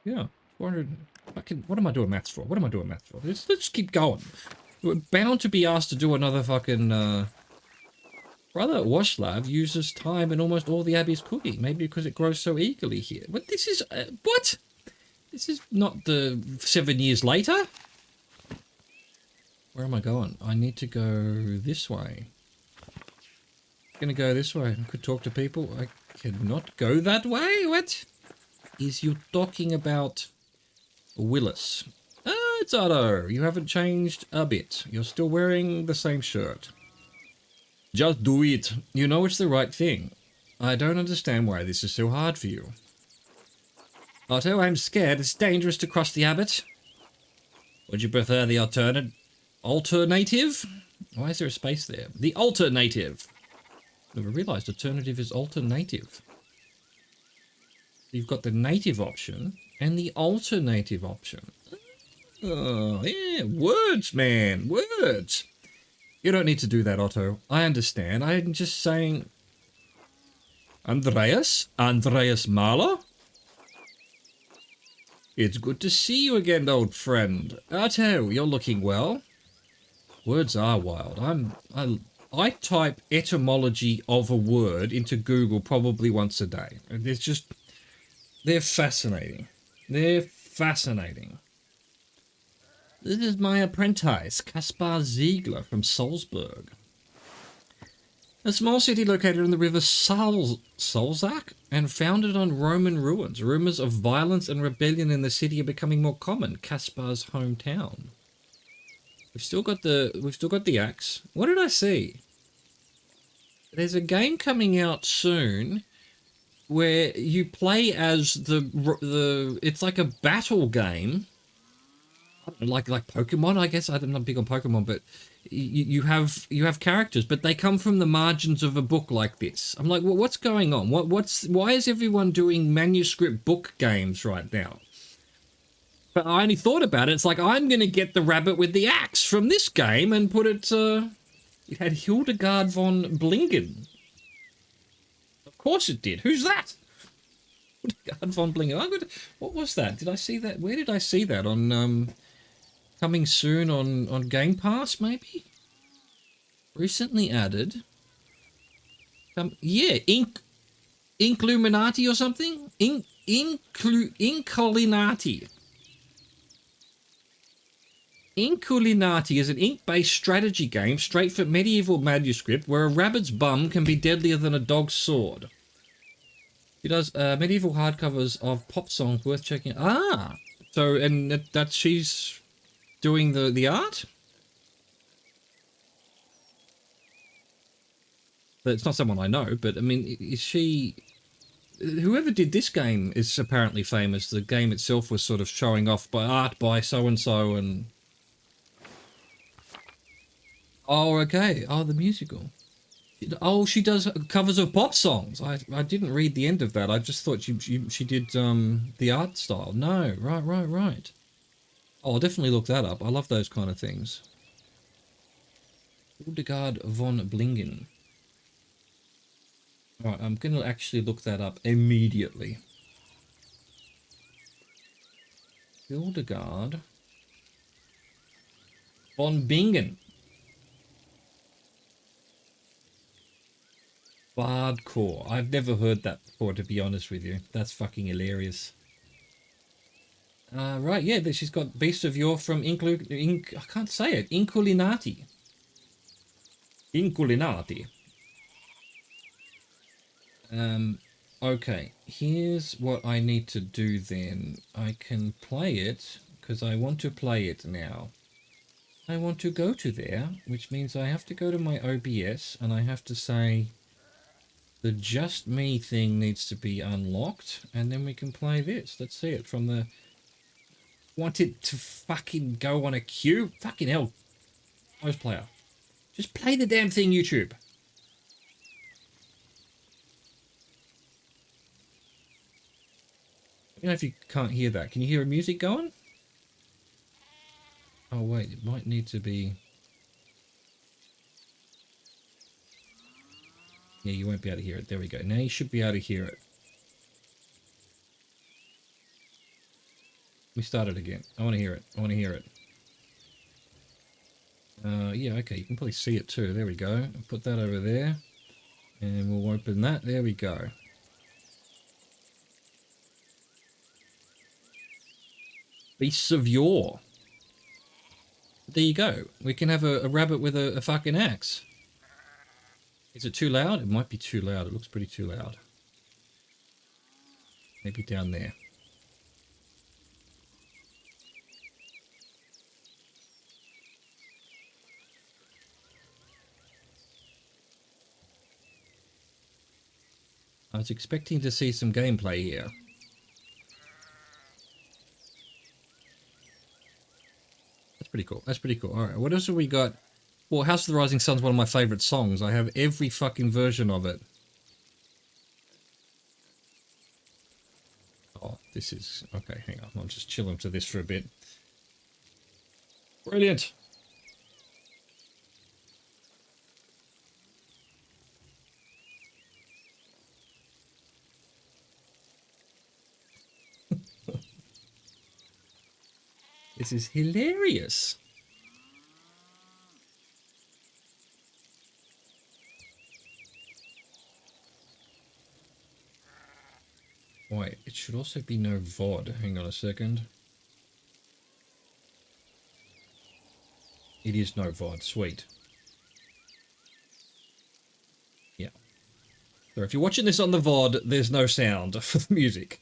[SPEAKER 3] Yeah, 400. What am I doing maths for? Let's keep going. We're bound to be asked to do another fucking, Brother Washlav uses time in almost all the Abbey's cooking. Maybe because it grows so eagerly here. But this is, what? This is not the 7 years later? Where am I going? I need to go this way. I'm gonna go this way. I could talk to people. I cannot go that way? What? Is you talking about Willis? Oh, it's Otto. You haven't changed a bit. You're still wearing the same shirt. Just do it. You know it's the right thing. I don't understand why this is so hard for you. Otto, I'm scared. It's dangerous to cross the abbot. Would you prefer the alternative? Why is there a space there? The alternative. Never realised alternative is alternative. You've got the native option and the alternative option. Oh, yeah, words, man, words. You don't need to do that, Otto. I understand. I'm just saying... Andreas Mahler? It's good to see you again, old friend. Arto, you're looking well. Words are wild. I type etymology of a word into Google probably once a day. It's just, they're fascinating. They're fascinating. This is my apprentice, Kaspar Ziegler from Salzburg. A small city located on the river Salzach and founded on Roman ruins. Rumors of violence and rebellion in the city are becoming more common. Kaspar's hometown. We've still got the axe. What did I see? There's a game coming out soon where you play as the it's like a battle game. Like Pokemon, I guess. I'm not big on Pokemon, but you have characters, but they come from the margins of a book like this. I'm like, well, what's going on? Why is everyone doing manuscript book games right now? But I only thought about it. It's like, I'm going to get the rabbit with the axe from this game and put it. It had Hildegard von Blingen. Of course it did. Who's that? Hildegard von Blingen. What was that? Did I see that? Where did I see that? On coming soon on Game Pass, maybe? Recently added. Yeah, Inkluminati or something? Inculinati. Inculinati is an ink-based strategy game straight for medieval manuscript where a rabbit's bum can be deadlier than a dog's sword. He does medieval hardcovers of pop songs worth checking. Ah! So, and that she's doing the art? But it's not someone I know, but I mean, is she... Whoever did this game is apparently famous. The game itself was sort of showing off by art by so-and-so and... Oh, okay. Oh, the musical. Oh, she does covers of pop songs. I didn't read the end of that. I just thought she did the art style. No, right. Oh, I'll definitely look that up. I love those kind of things. Hildegard von Blingen. Alright, I'm going to actually look that up immediately. Hildegard von Bingen. Bardcore. I've never heard that before, to be honest with you. That's fucking hilarious. Right, yeah, she's got Beast of Yore from I can't say it. Inculinati. Inculinati. Okay, here's what I need to do then. I can play it, because I want to play it now. I want to go to there, which means I have to go to my OBS, and I have to say... The Just Me thing needs to be unlocked, and then we can play this. Let's see it from the... Want it to fucking go on a queue? Fucking hell. Host player. Just play the damn thing, YouTube. You know if you can't hear that. Can you hear music going? Oh, wait. It might need to be... Yeah, you won't be able to hear it. There we go. Now you should be able to hear it. Let me start it again. I want to hear it. I want to hear it. Yeah, okay. You can probably see it too. There we go. I'll put that over there. And we'll open that. There we go. Beasts of Yore. There you go. We can have a rabbit with a fucking axe. Is it too loud? It might be too loud. It looks pretty too loud. Maybe down there. I was expecting to see some gameplay here. That's pretty cool. That's pretty cool. Alright, what else have we got? Well, House of the Rising Sun is one of my favourite songs. I have every fucking version of it. Oh, this is... Okay, hang on. I'll just chill into this for a bit. Brilliant! This is hilarious. Wait, it should also be no VOD. Hang on a second. It is no VOD. Sweet. Yeah. So if you're watching this on the VOD, there's no sound for the music.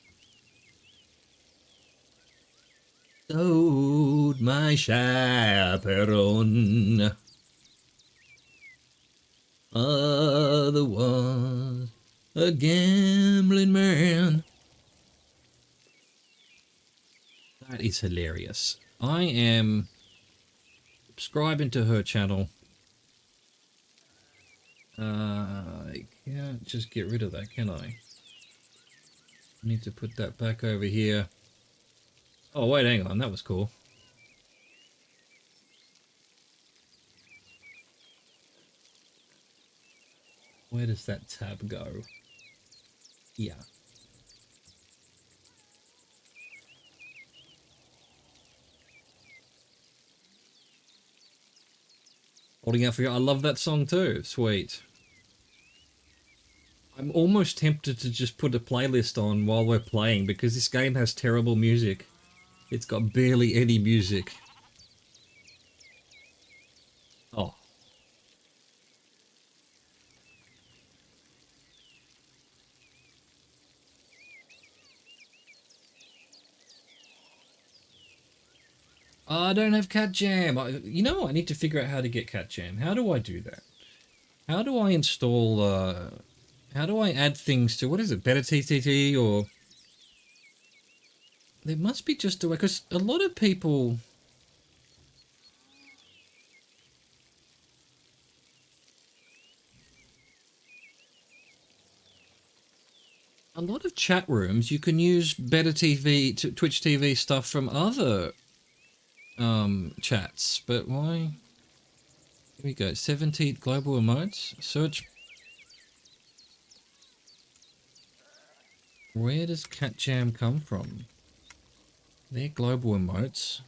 [SPEAKER 3] Sold my chaperone. Other was a gambling man. That is hilarious. I am subscribing to her channel. I can't just get rid of that, can I? I need to put that back over here. Oh, wait, hang on. That was cool. Where does that tab go? Yeah. Holding out for you. I love that song too. Sweet. I'm almost tempted to just put a playlist on while we're playing because this game has terrible music. It's got barely any music. Oh. I don't have Cat Jam. You know, I need to figure out how to get Cat Jam. How do I do that? How do I install, how do I add things to, what is it, Better TTT or... There must be just a way, because a lot of people... A lot of chat rooms, you can use Better TV, Twitch TV stuff from other chats, but why? Here we go, 70 global emotes, search. Where does Cat Jam come from? They're global emotes.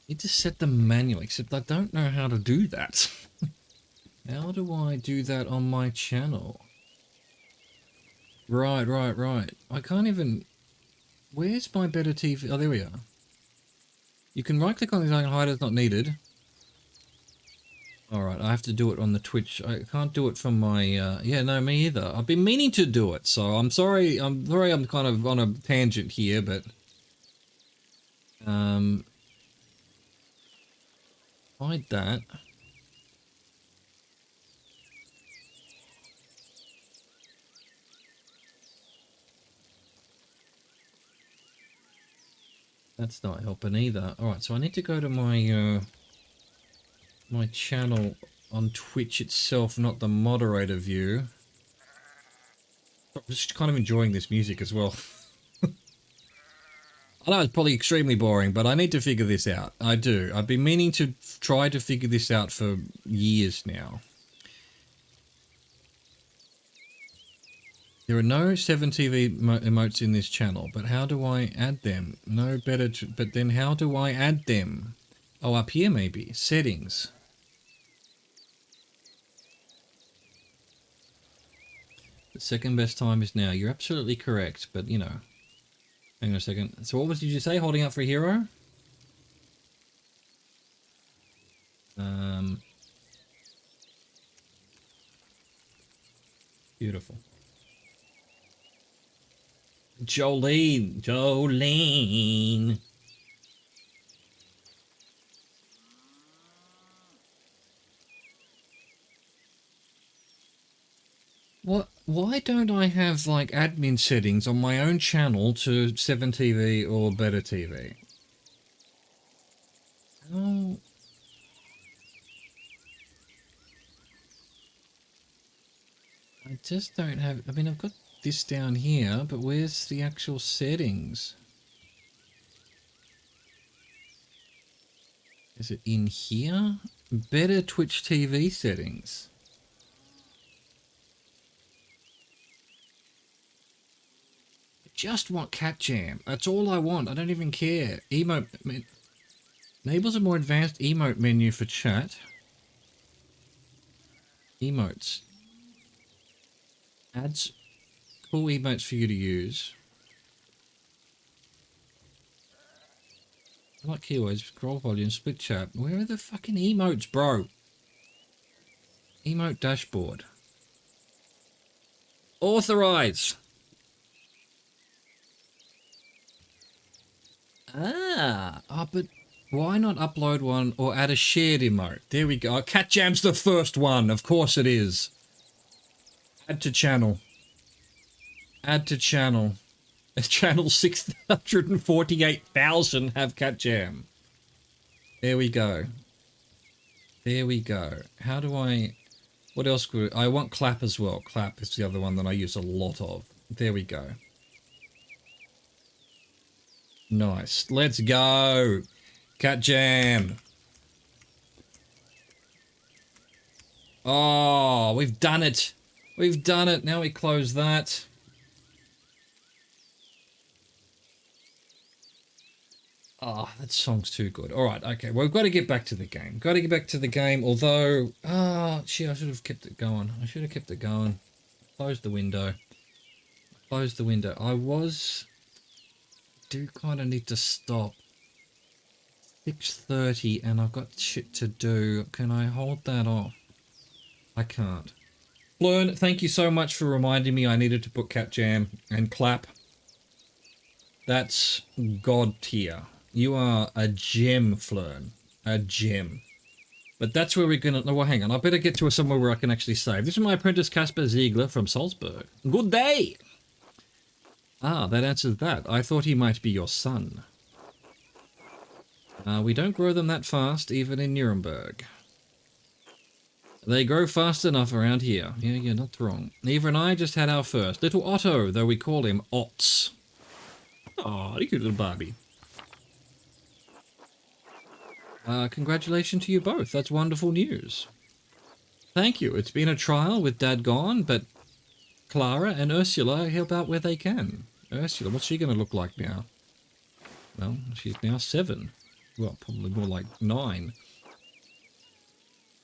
[SPEAKER 3] Need to set them manually, except I don't know how to do that. How do I do that on my channel? Right. I can't even... Where's my Better TV? Oh, there we are. You can right click on this icon, hide as not needed. Alright, I have to do it on the Twitch. I can't do it from my, yeah, no, me either. I've been meaning to do it, so I'm sorry I'm kind of on a tangent here, but... Hide that. That's not helping either. Alright, so I need to go to my, my channel on Twitch itself, not the moderator view. I'm just kind of enjoying this music as well. I know it's probably extremely boring, but I need to figure this out. I do. I've been meaning to try to figure this out for years now. There are no 7TV emotes in this channel, but how do I add them? No better to, but then how do I add them? Oh, up here maybe. Settings. The second best time is now. You're absolutely correct, but you know. Hang on a second. So what did you say? Holding up for a hero? Beautiful. Jolene. What? Why don't I have like admin settings on my own channel to 7TV or Better TV? Oh. I just don't have, I mean, I've got this down here, but where's the actual settings? Is it in here? Better Twitch TV settings. just want cat jam. That's all I want. I don't even care. Emote. Enables a more advanced emote menu for chat. Emotes. Adds cool emotes for you to use. Like keywords, scroll volume, split chat. Where are the fucking emotes, bro? Emote dashboard. Authorize. But why not upload one or add a shared emote? There we go. Cat Jam's the first one. Of course it is. Add to channel. Add to channel. Channel 648,000 have Cat Jam. There we go. There we go. How do I... What else could... I want clap as well. Clap is the other one that I use a lot of. There we go. Nice. Let's go. Cat Jam. Oh, we've done it. We've done it. Now we close that. Oh, that song's too good. All right, okay. Well, we've got to get back to the game. Got to get back to the game, although... Oh, shit, I should have kept it going. I should have kept it going. Close the window. Close the window. Do kind of need to stop. 6:30 and I've got shit to do. Can I hold that off? I can't. Flern, thank you so much for reminding me I needed to put Cat Jam and clap. That's God tier. You are a gem, Flern. A gem. But that's where we're gonna... Well, hang on. I better get to somewhere where I can actually save. This is my apprentice Casper Ziegler from Salzburg. Good day! Ah, that answers that. I thought he might be your son. We don't grow them that fast, even in Nuremberg. They grow fast enough around here. Yeah, you're not wrong. Eva and I just had our first. Little Otto, though we call him Otts. Aw, you good little Barbie. Congratulations to you both. That's wonderful news. Thank you. It's been a trial with Dad gone, but Clara and Ursula help out where they can. Ursula, what's she going to look like now? Well, she's now 7. Well, probably more like 9.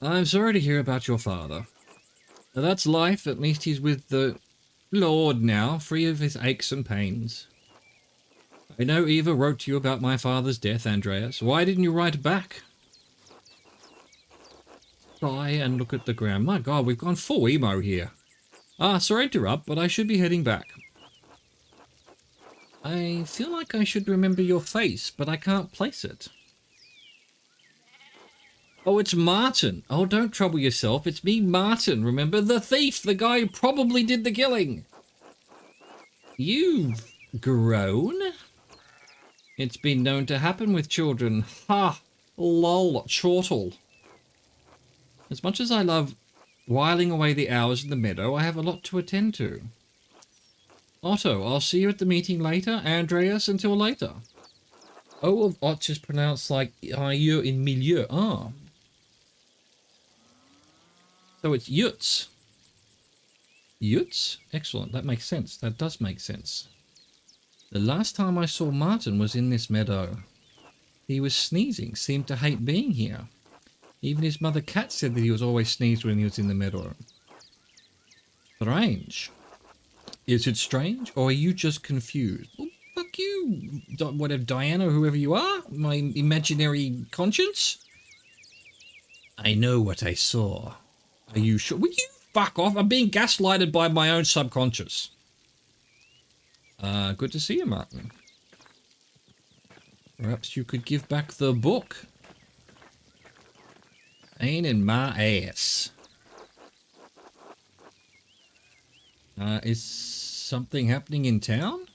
[SPEAKER 3] I'm sorry to hear about your father. That's life. At least he's with the Lord now, free of his aches and pains. I know Eva wrote to you about my father's death, Andreas. Why didn't you write back? Sigh and look at the ground. My God, we've gone full emo here. Sorry to interrupt, but I should be heading back. I feel like I should remember your face, but I can't place it. Oh, it's Martin. Oh, don't trouble yourself. It's me, Martin. Remember? The thief. The guy who probably did the killing. You've grown? It's been known to happen with children. Ha! Lol. Chortle. As much as I love whiling away the hours in the meadow, I have a lot to attend to. Otto, I'll see you at the meeting later. Andreas, until later. O of Otch is pronounced like IU in milieu. Ah. So it's Jutz. Jutz? Excellent. That makes sense. That does make sense. The last time I saw Martin was in this meadow. He was sneezing, seemed to hate being here. Even his mother cat said that he was always sneezed when he was in the meadow. Strange. Is it strange, or are you just confused? Well, fuck you, whatever, Diana, whoever you are, my imaginary conscience. I know what I saw. Are you sure? Will you fuck off? I'm being gaslighted by my own subconscious. Good to see you, Martin. Perhaps you could give back the book. Pain in my ass. Is something happening in town?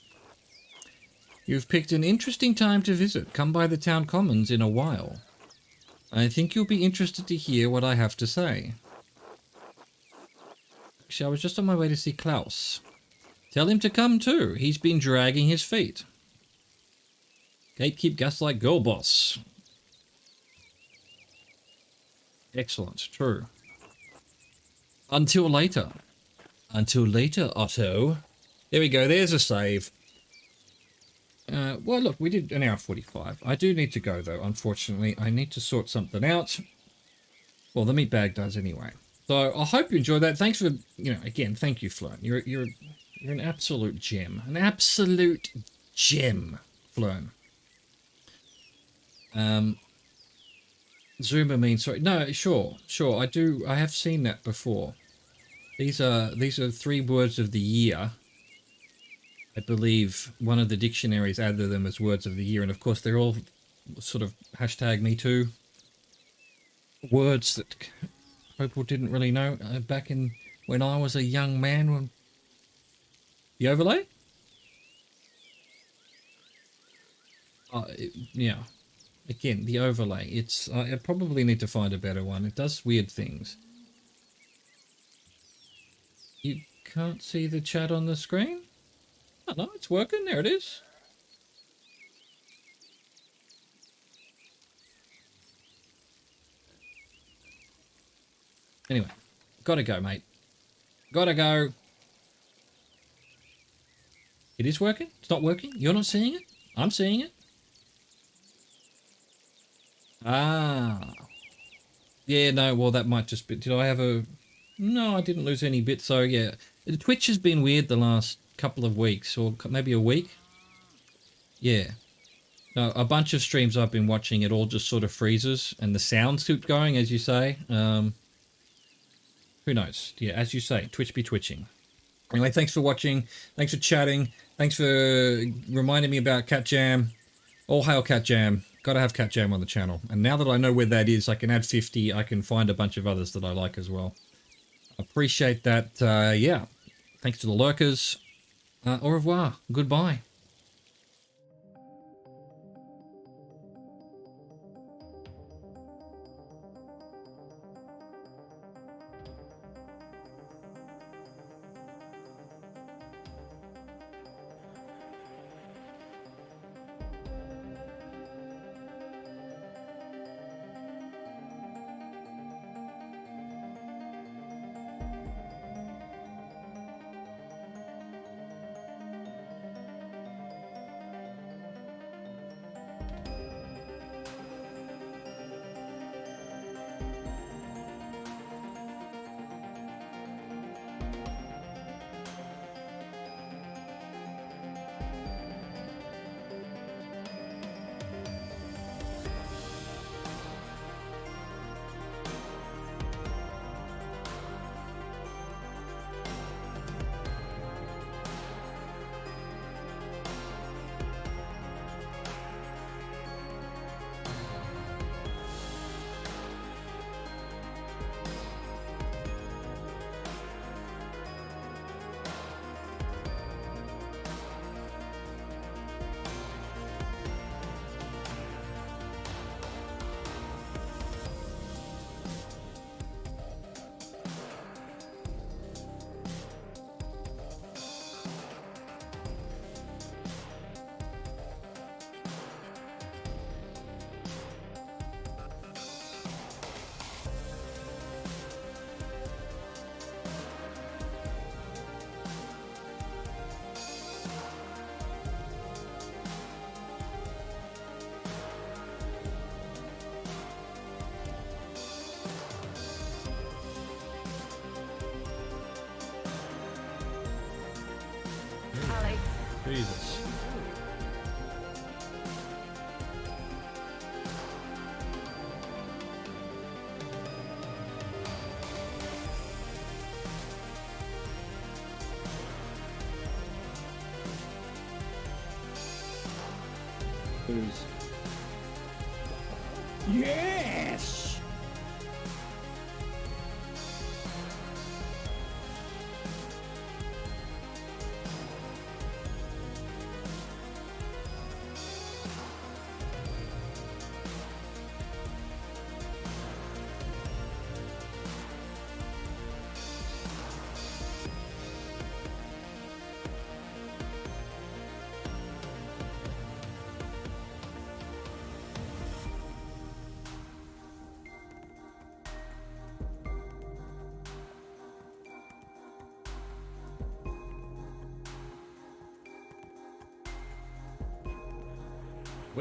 [SPEAKER 3] You've picked an interesting time to visit. Come by the town commons in a while. I think you'll be interested to hear what I have to say. Actually, I was just on my way to see Klaus. Tell him to come too. He's been dragging his feet. Gatekeep gaslight girl boss. Excellent. True. Until later. Until later, Otto. There we go. There's a save. Well, look, we did an hour 45. I do need to go, though, unfortunately. I need to sort something out. Well, the meat bag does anyway. So I hope you enjoyed that. Thanks for, again, thank you, Flern. You're an absolute gem. An absolute gem, Flern. Zuma means sorry. No, sure. I have seen that before. These are 3 words of the year. I believe one of the dictionaries added them as words of the year, and of course they're all sort of hashtag me too words that people didn't really know back in when I was a young man. When the overlay, yeah, again the overlay. It's I probably need to find a better one. It does weird things. You can't see the chat on the screen? Oh no, it's working. There it is. Anyway, gotta go, mate. Gotta go. It is working? It's not working? You're not seeing it? I'm seeing it. Ah. Yeah, no, well, that might just be... Did I have a... No, I didn't lose any bits, so yeah. The Twitch has been weird the last couple of weeks, or maybe a week. Yeah. No, a bunch of streams I've been watching, it all just sort of freezes, and the sounds keep going, as you say. Who knows? Yeah, as you say, Twitch be twitching. Anyway, thanks for watching. Thanks for chatting. Thanks for reminding me about Cat Jam. All hail Cat Jam. Gotta have Cat Jam on the channel. And now that I know where that is, I can add 50. I can find a bunch of others that I like as well. Appreciate that. Yeah. Thanks to the lurkers. Au revoir. Goodbye. Jesus. Yes!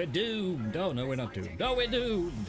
[SPEAKER 3] We're doomed. Oh, no, we're not doomed. Oh, we're doomed.